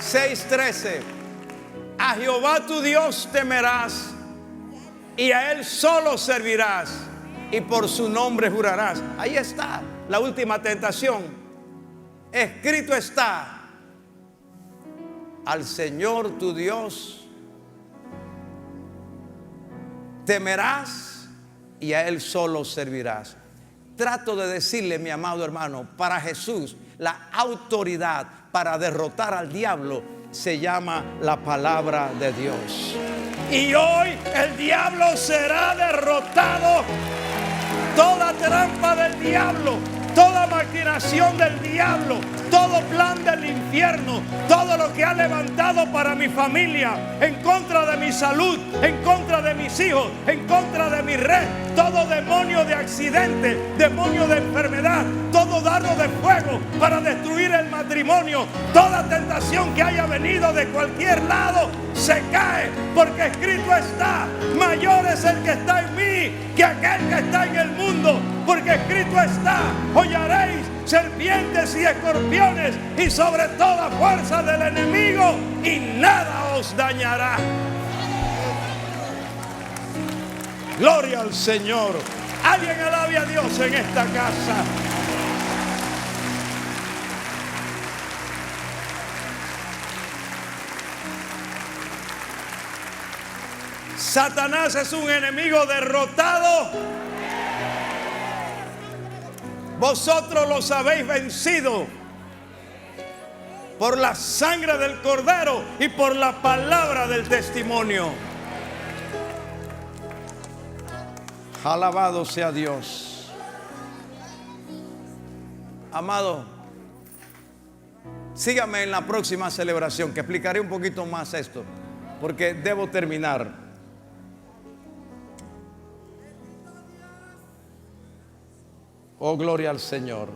A: 6:13. A Jehová tu Dios temerás y a Él solo servirás y por su nombre jurarás. Ahí está la última tentación. Escrito está: al Señor tu Dios temerás y a Él solo servirás. Trato de decirle, mi amado hermano, para Jesús la autoridad para derrotar al diablo se llama la palabra de Dios. Y hoy el diablo será derrotado. Toda trampa del diablo, toda maquinación del diablo, todo plan del infierno, todo lo que ha levantado para mi familia, en contra de mi salud, en contra de mis hijos, en contra de mi red, todo demonio de accidente, demonio de enfermedad, todo dardo de fuego para destruir el matrimonio, toda tentación que haya venido de cualquier lado, se cae, porque escrito está: mayor es el que está en mí que aquel que está en el mundo, porque escrito está: hollaréis serpientes y escorpiones y sobre toda fuerza del enemigo y nada os dañará. Gloria al Señor. Alguien alabe a Dios en esta casa. Satanás es un enemigo derrotado. Vosotros los habéis vencido por la sangre del Cordero y por la palabra del testimonio. Alabado sea Dios. Amado, sígame en la próxima celebración, que explicaré un poquito más esto, porque debo terminar. Oh, gloria al Señor.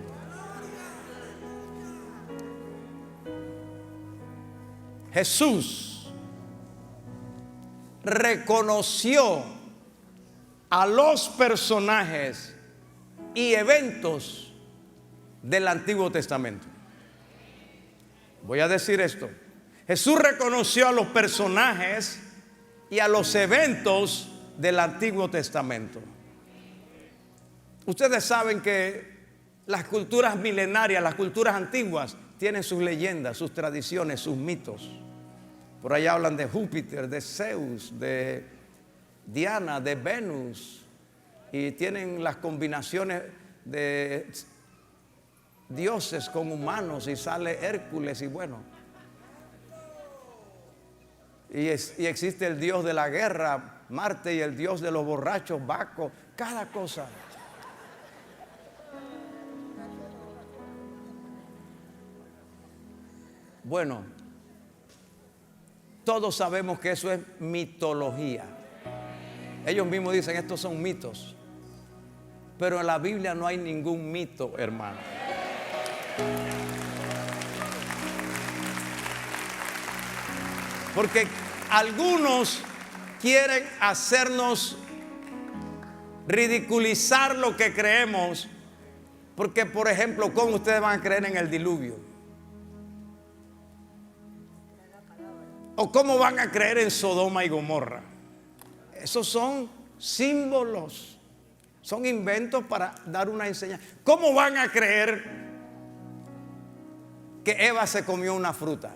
A: Jesús reconoció a los personajes y eventos del Antiguo Testamento. Voy a decir esto. Jesús reconoció a los personajes y a los eventos del Antiguo Testamento. Ustedes saben que las culturas milenarias, las culturas antiguas, tienen sus leyendas, sus tradiciones, sus mitos. Por ahí hablan de Júpiter, de Zeus, de Diana, de Venus, y tienen las combinaciones de dioses con humanos, y sale Hércules, y bueno. Y existe el dios de la guerra, Marte, y el dios de los borrachos, Baco, cada cosa. Bueno, todos sabemos que eso es mitología. Ellos mismos dicen, estos son mitos. Pero en la Biblia no hay ningún mito, hermano. Porque algunos quieren hacernos ridiculizar lo que creemos. Porque, por ejemplo, ¿cómo ustedes van a creer en el diluvio? ¿O cómo van a creer en Sodoma y Gomorra? Esos son símbolos, son inventos para dar una enseñanza. ¿Cómo van a creer que Eva se comió una fruta?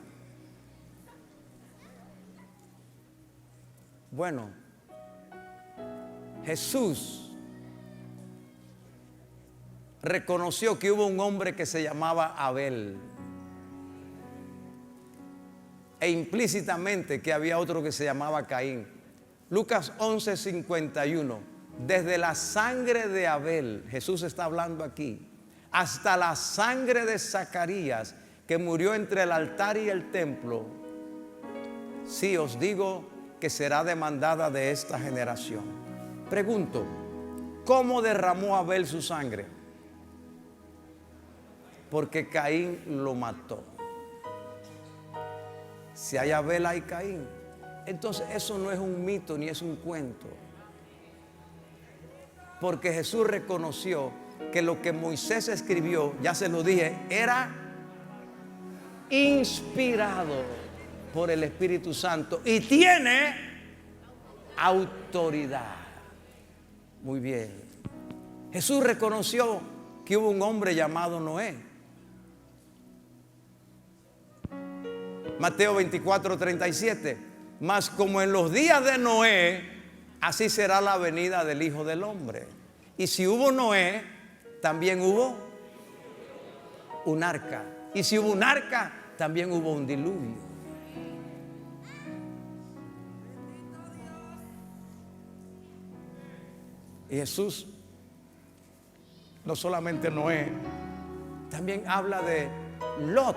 A: Bueno, Jesús reconoció que hubo un hombre que se llamaba Abel, e implícitamente que había otro que se llamaba Caín. Lucas 11:51. Desde la sangre de Abel, Jesús está hablando aquí, hasta la sangre de Zacarías, que murió entre el altar y el templo, sí os digo que será demandada de esta generación. Pregunto, ¿cómo derramó Abel su sangre? Porque Caín lo mató. Si hay Abel, hay Caín. Entonces eso no es un mito ni es un cuento. Porque Jesús reconoció que lo que Moisés escribió, ya se lo dije, era inspirado por el Espíritu Santo y tiene autoridad. Muy bien. Jesús reconoció que hubo un hombre llamado Noé. Mateo 24:37. Mas como en los días de Noé, así será la venida del Hijo del Hombre. Y si hubo Noé, también hubo un arca. Y si hubo un arca, también hubo un diluvio. Y Jesús, no solamente Noé, también habla de Lot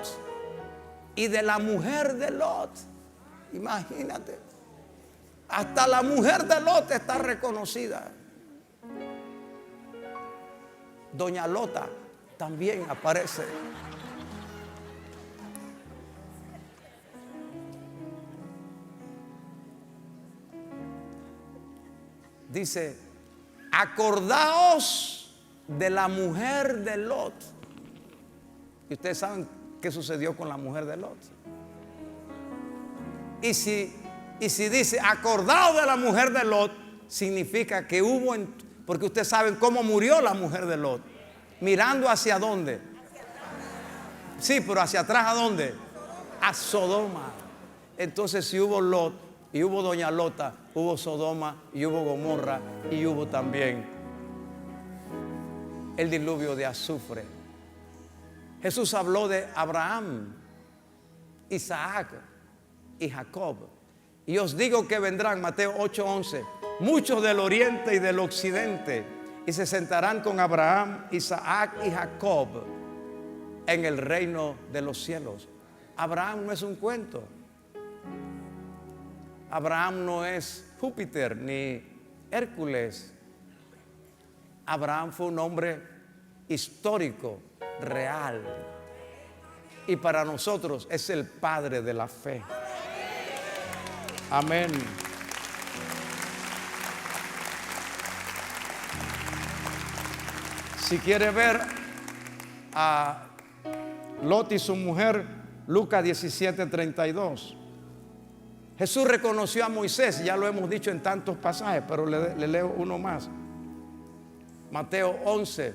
A: y de la mujer de Lot. Imagínate, hasta la mujer de Lot está reconocida. Doña Lota también aparece. Dice, acordaos de la mujer de Lot. Y ustedes saben qué sucedió con la mujer de Lot. Y si dice acordaos de la mujer de Lot, significa que hubo, porque ustedes saben cómo murió la mujer de Lot. Mirando hacia dónde. Sí, pero hacia atrás, ¿a dónde? A Sodoma. Entonces, si hubo Lot, y hubo Doña Lota, hubo Sodoma y hubo Gomorra y hubo también el diluvio de azufre. Jesús habló de Abraham, Isaac y Jacob. Y os digo que vendrán, Mateo 8:11, muchos del oriente y del occidente, y se sentarán con Abraham, Isaac y Jacob en el reino de los cielos. Abraham no es un cuento. Abraham no es Júpiter ni Hércules. Abraham fue un hombre histórico, real. Y para nosotros es el padre de la fe. Amén. Si quiere ver a Lot y su mujer, Lucas 17:32. Jesús reconoció a Moisés, ya lo hemos dicho en tantos pasajes, pero le leo uno más. Mateo 11,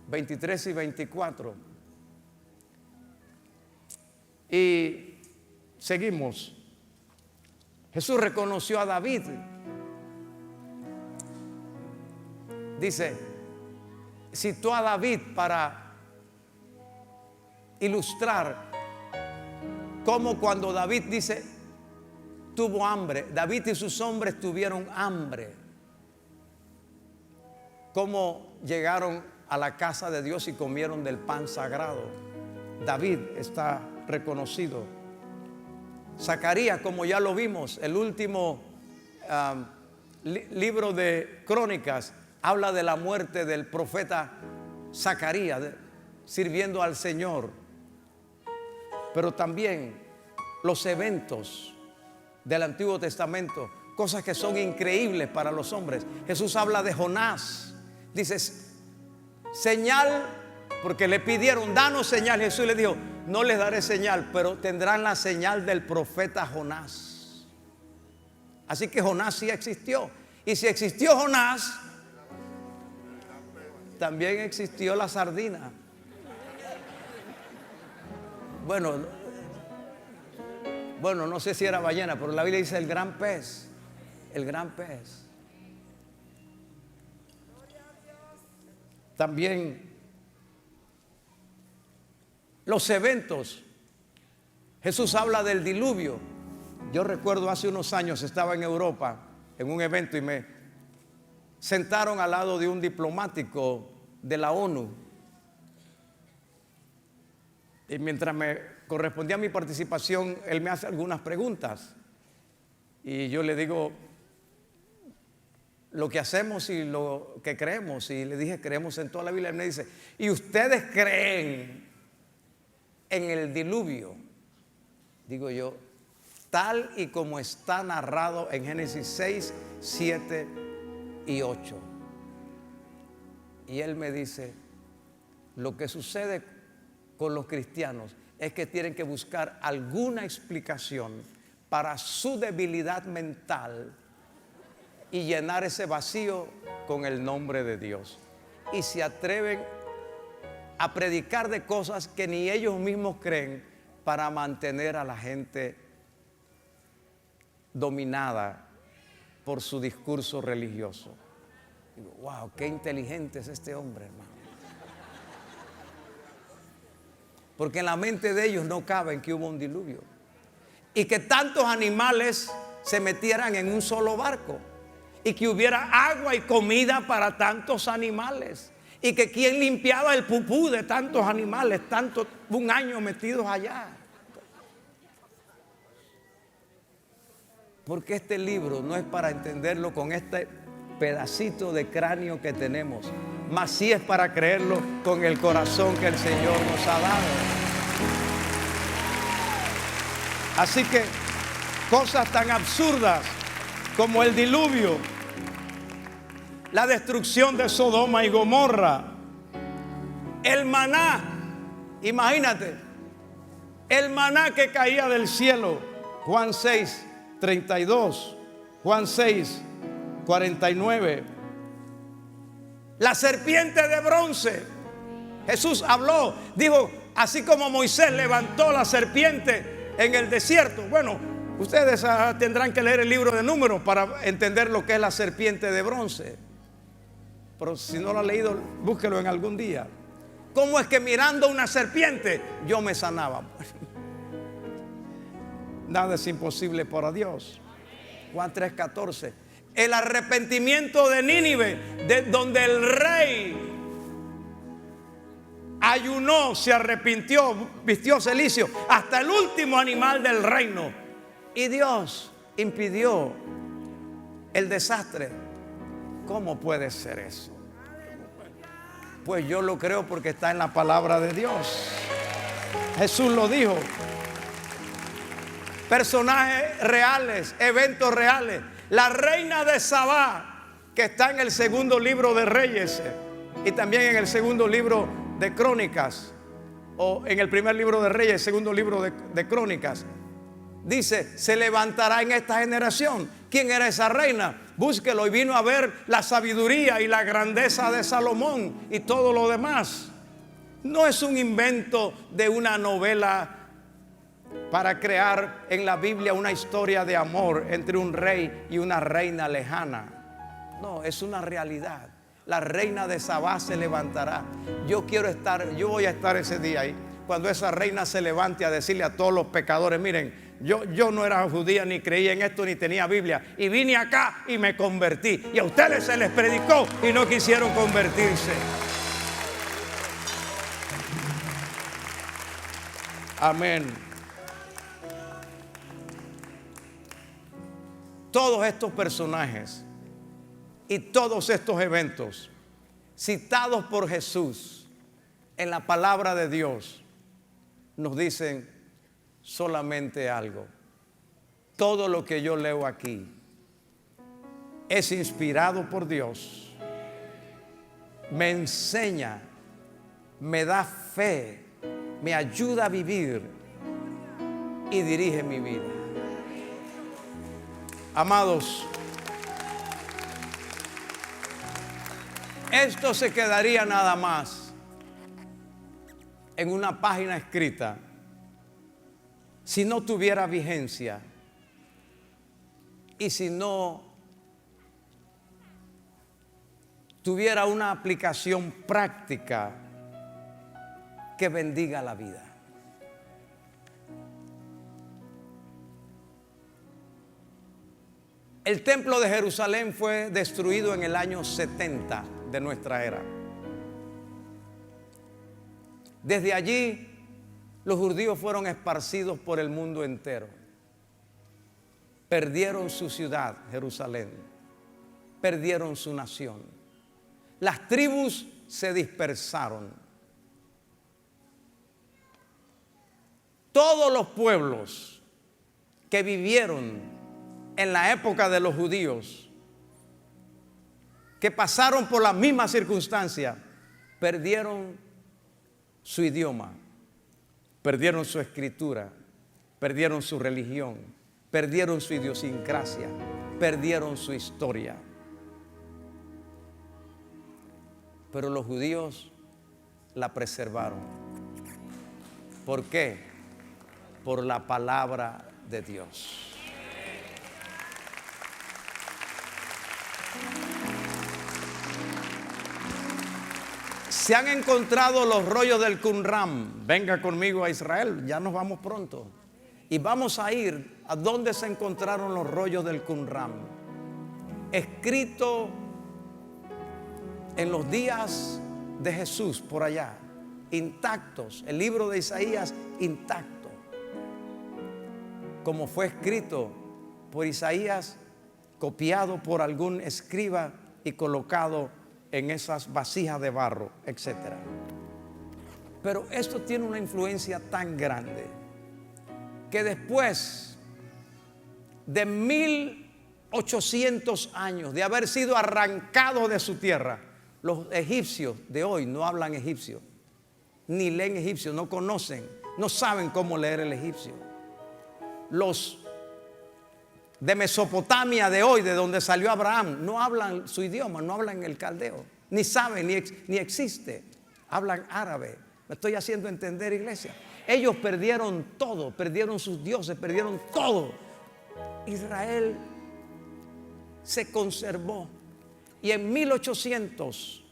A: 23 y 24. Y seguimos. Jesús reconoció a David. Dice, citó a David para ilustrar cómo cuando David dice, tuvo hambre, David y sus hombres tuvieron hambre. Cómo llegaron a la casa de Dios y comieron del pan sagrado. David está reconocido. Zacarías, como ya lo vimos, el último libro de Crónicas habla de la muerte del profeta Zacarías, sirviendo al Señor. Pero también los eventos del Antiguo Testamento, cosas que son increíbles para los hombres. Jesús habla de Jonás. Dice, señal, porque le pidieron, danos señal. Jesús le dijo, no les daré señal, pero tendrán la señal del profeta Jonás. Así que Jonás sí existió. Y si existió Jonás, también existió la sardina. Bueno, no sé si era ballena, pero la Biblia dice el gran pez. El gran pez. También los eventos. Jesús habla del diluvio. Yo recuerdo hace unos años estaba en Europa en un evento y me sentaron al lado de un diplomático de la ONU. Y mientras me correspondía mi participación, él me hace algunas preguntas. Y yo le digo lo que hacemos y lo que creemos. Y le dije, creemos en toda la Biblia. Él me dice, ¿y ustedes creen en el diluvio? Digo yo, tal y como está narrado en Génesis 6, 7 y 8. Y él me dice, lo que sucede con los cristianos es que tienen que buscar alguna explicación para su debilidad mental y llenar ese vacío con el nombre de Dios. Y se atreven a predicar de cosas que ni ellos mismos creen para mantener a la gente dominada por su discurso religioso. Digo, wow, qué inteligente es este hombre, hermano. Porque en la mente de ellos no cabe que hubo un diluvio y que tantos animales se metieran en un solo barco y que hubiera agua y comida para tantos animales y que quien limpiaba el pupú de tantos animales, un año metidos allá. Porque este libro no es para entenderlo con este pedacito de cráneo que tenemos, mas sí es para creerlo con el corazón que el Señor nos ha dado. Así que cosas tan absurdas como el diluvio, la destrucción de Sodoma y Gomorra, el maná, imagínate, el maná que caía del cielo, Juan 6, 32, Juan 6, 49. La serpiente de bronce. Jesús habló, dijo, así como Moisés levantó la serpiente en el desierto. Bueno, Ustedes tendrán que leer el libro de Números para entender lo que es la serpiente de bronce. Pero si no lo ha leído, búsquelo en algún día. ¿Cómo es que mirando una serpiente yo me sanaba? Nada es imposible para Dios. Juan 3:14. El arrepentimiento de Nínive, donde el rey ayunó, se arrepintió, vistió cilicio, hasta el último animal del reino, y Dios impidió el desastre. ¿Cómo puede ser eso? Pues yo lo creo porque está en la palabra de Dios. Jesús lo dijo. Personajes reales, eventos reales. La reina de Sabá, que está en el segundo libro de Reyes y también en el segundo libro de Crónicas, o en el primer libro de Reyes, segundo libro de Crónicas, dice: se levantará en esta generación. ¿Quién era esa reina? Búsquelo, y vino a ver la sabiduría y la grandeza de Salomón y todo lo demás. No es un invento de una novela para crear en la Biblia una historia de amor entre un rey y una reina lejana. No, es una realidad. La reina de Sabá se levantará. Yo voy a estar ese día ahí, cuando esa reina se levante a decirle a todos los pecadores: miren, yo no era judía, ni creía en esto, ni tenía Biblia, y vine acá y me convertí, y a ustedes se les predicó y no quisieron convertirse. Amén. Todos estos personajes y todos estos eventos citados por Jesús en la palabra de Dios nos dicen solamente algo: todo lo que yo leo aquí es inspirado por Dios, me enseña, me da fe, me ayuda a vivir y dirige mi vida. Amados, esto se quedaría nada más en una página escrita si no tuviera vigencia y si no tuviera una aplicación práctica que bendiga la vida. El templo de Jerusalén fue destruido en el año 70 de nuestra era. Desde allí, los judíos fueron esparcidos por el mundo entero. Perdieron su ciudad, Jerusalén. Perdieron su nación. Las tribus se dispersaron. Todos los pueblos que vivieron en la época de los judíos, que pasaron por la misma circunstancia, perdieron su idioma, perdieron su escritura, perdieron su religión, perdieron su idiosincrasia, perdieron su historia. Pero los judíos la preservaron. ¿Por qué? Por la palabra de Dios. Se han encontrado los rollos del Qumran. Venga conmigo a Israel, ya nos vamos pronto. Y vamos a ir a donde se encontraron los rollos del Qumran. Escrito en los días de Jesús por allá, intactos. El libro de Isaías intacto, como fue escrito por Isaías, copiado por algún escriba y colocado en esas vasijas de barro, etc. Pero esto tiene una influencia tan grande que después de 1800 años de haber sido arrancado de su tierra, los egipcios de hoy no hablan egipcio, ni leen egipcio, no conocen, no saben cómo leer el egipcio. Los de Mesopotamia de hoy, de donde salió Abraham, no hablan su idioma, no hablan el caldeo, ni saben, ni existe. Hablan árabe. Me estoy haciendo entender, iglesia. Ellos perdieron todo, perdieron sus dioses, perdieron todo. Israel se conservó. Y en 1800,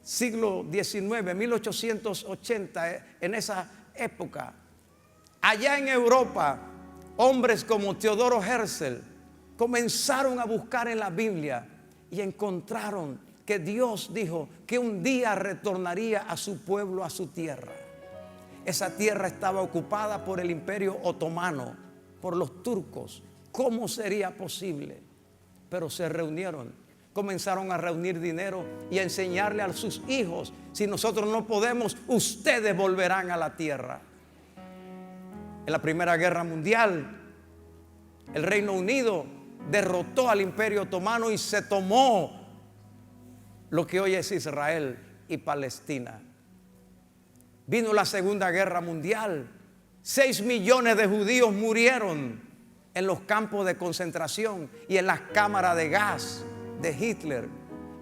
A: siglo XIX, 1880, en esa época, allá en Europa, hombres como Teodoro Herzl comenzaron a buscar en la Biblia y encontraron que Dios dijo que un día retornaría a su pueblo, a su tierra. Esa tierra estaba ocupada por el Imperio Otomano, por los turcos. ¿Cómo sería posible? Pero se reunieron, comenzaron a reunir dinero y a enseñarle a sus hijos: si nosotros no podemos, ustedes volverán a la tierra. En la Primera Guerra Mundial, el Reino Unido derrotó al Imperio Otomano y se tomó lo que hoy es Israel y Palestina. Vino la Segunda Guerra Mundial. 6 millones de judíos murieron en los campos de concentración y en las cámaras de gas de Hitler.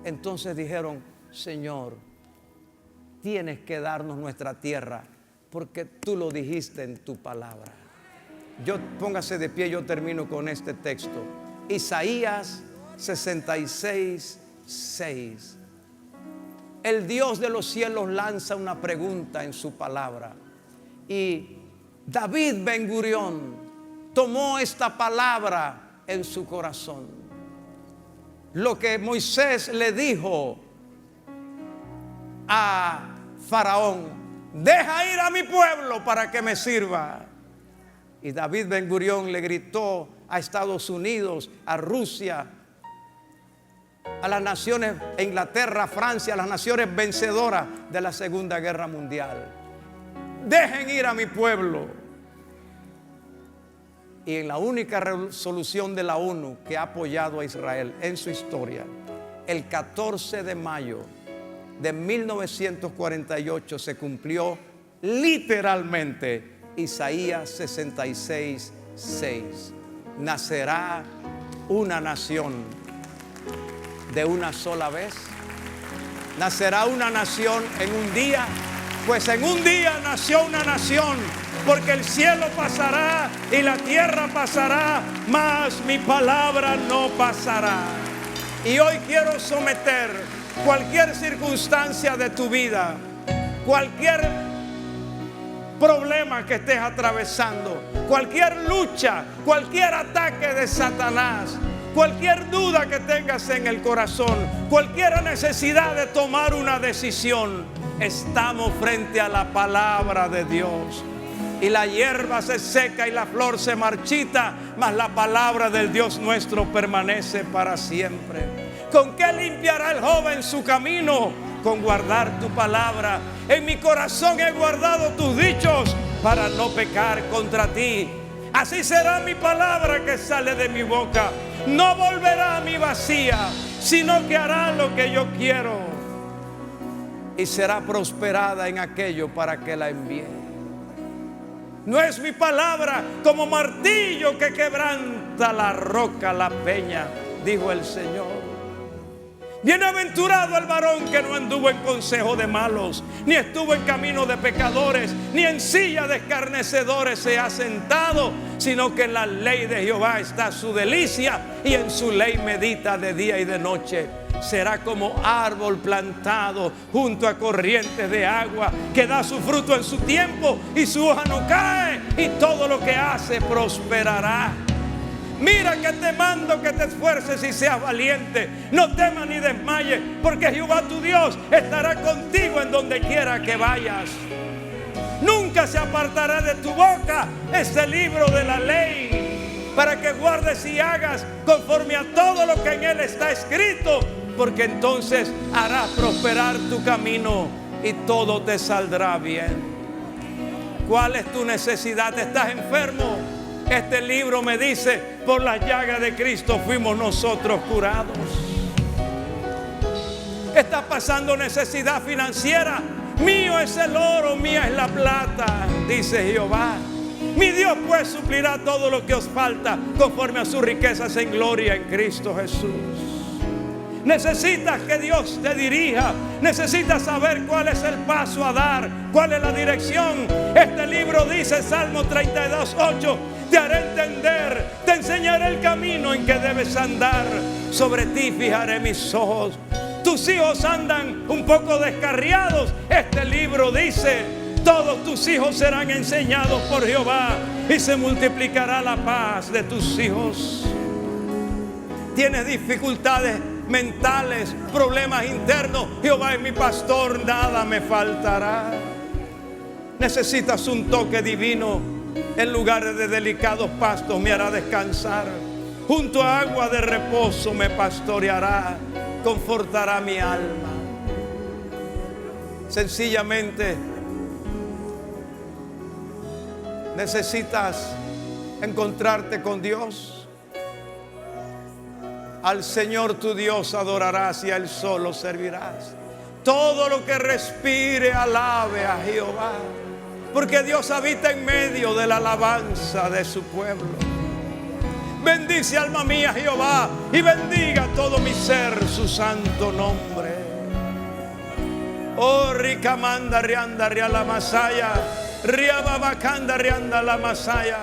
A: Entonces dijeron: Señor, tienes que darnos nuestra tierra, porque tú lo dijiste en tu palabra. Póngase de pie, yo termino con este texto. Isaías 66, 6. El Dios de los cielos lanza una pregunta en su palabra. Y David Ben Gurión tomó esta palabra en su corazón. Lo que Moisés le dijo a Faraón: deja ir a mi pueblo para que me sirva. Y David Ben Gurión le gritó a Estados Unidos, a Rusia, a las naciones, a Inglaterra, a Francia, a las naciones vencedoras de la Segunda Guerra Mundial: dejen ir a mi pueblo. Y en la única resolución de la ONU que ha apoyado a Israel en su historia, el 14 de mayo de 1948 se cumplió literalmente Isaías 66, 6. Nacerá una nación de una sola vez. Nacerá una nación en un día. Pues en un día nació una nación, porque el cielo pasará y la tierra pasará, mas mi palabra no pasará. Y hoy quiero someter cualquier circunstancia de tu vida, cualquier problema que estés atravesando, cualquier lucha, cualquier ataque de Satanás, cualquier duda que tengas en el corazón, cualquier necesidad de tomar una decisión. Estamos frente a la palabra de Dios. Y la hierba se seca y la flor se marchita, mas la palabra del Dios nuestro permanece para siempre. ¿Con qué limpiará el joven su camino? Con guardar tu palabra. En mi corazón he guardado tus dichos para no pecar contra ti. Así será mi palabra que sale de mi boca. No volverá a mí vacía, sino que hará lo que yo quiero, y será prosperada en aquello para que la envíe. No es mi palabra como martillo que quebranta la roca, la peña, dijo el Señor. Bienaventurado el varón que no anduvo en consejo de malos, ni estuvo en camino de pecadores, ni en silla de escarnecedores se ha sentado, sino que en la ley de Jehová está su delicia, y en su ley medita de día y de noche. Será como árbol plantado junto a corrientes de agua, que da su fruto en su tiempo y su hoja no cae, y todo lo que hace prosperará. Mira que te mando que te esfuerces y seas valiente. No temas ni desmayes, porque Jehová tu Dios estará contigo en donde quiera que vayas. Nunca se apartará de tu boca este libro de la ley, para que guardes y hagas conforme a todo lo que en él está escrito, porque entonces harás prosperar tu camino y todo te saldrá bien. ¿Cuál es tu necesidad? ¿Estás enfermo? Este libro me dice: por las llagas de Cristo fuimos nosotros curados. ¿Estás pasando necesidad financiera? Mío es el oro, mía es la plata, dice Jehová. Mi Dios pues suplirá todo lo que os falta conforme a sus riquezas en gloria en Cristo Jesús. Necesitas que Dios te dirija. Necesitas saber cuál es el paso a dar, cuál es la dirección. Este libro dice, Salmo 32:8: te haré entender, te enseñaré camino en que debes andar, sobre ti fijaré mis ojos. Tus hijos andan un poco descarriados. Este libro dice: todos tus hijos serán enseñados por Jehová, y se multiplicará la paz de tus hijos. Tienes dificultades mentales, problemas internos. Jehová es mi pastor, nada me faltará. Necesitas un toque divino. En lugares de delicados pastos me hará descansar. Junto a agua de reposo me pastoreará. Confortará mi alma. Sencillamente necesitas encontrarte con Dios. Al Señor tu Dios adorarás y a Él solo servirás. Todo lo que respire alabe a Jehová, porque Dios habita en medio de la alabanza de su pueblo. Bendice, alma mía, Jehová, y bendiga todo mi ser su santo nombre. Oh, ricamanda rianda riala masaya, riababacanda rianda la masaya.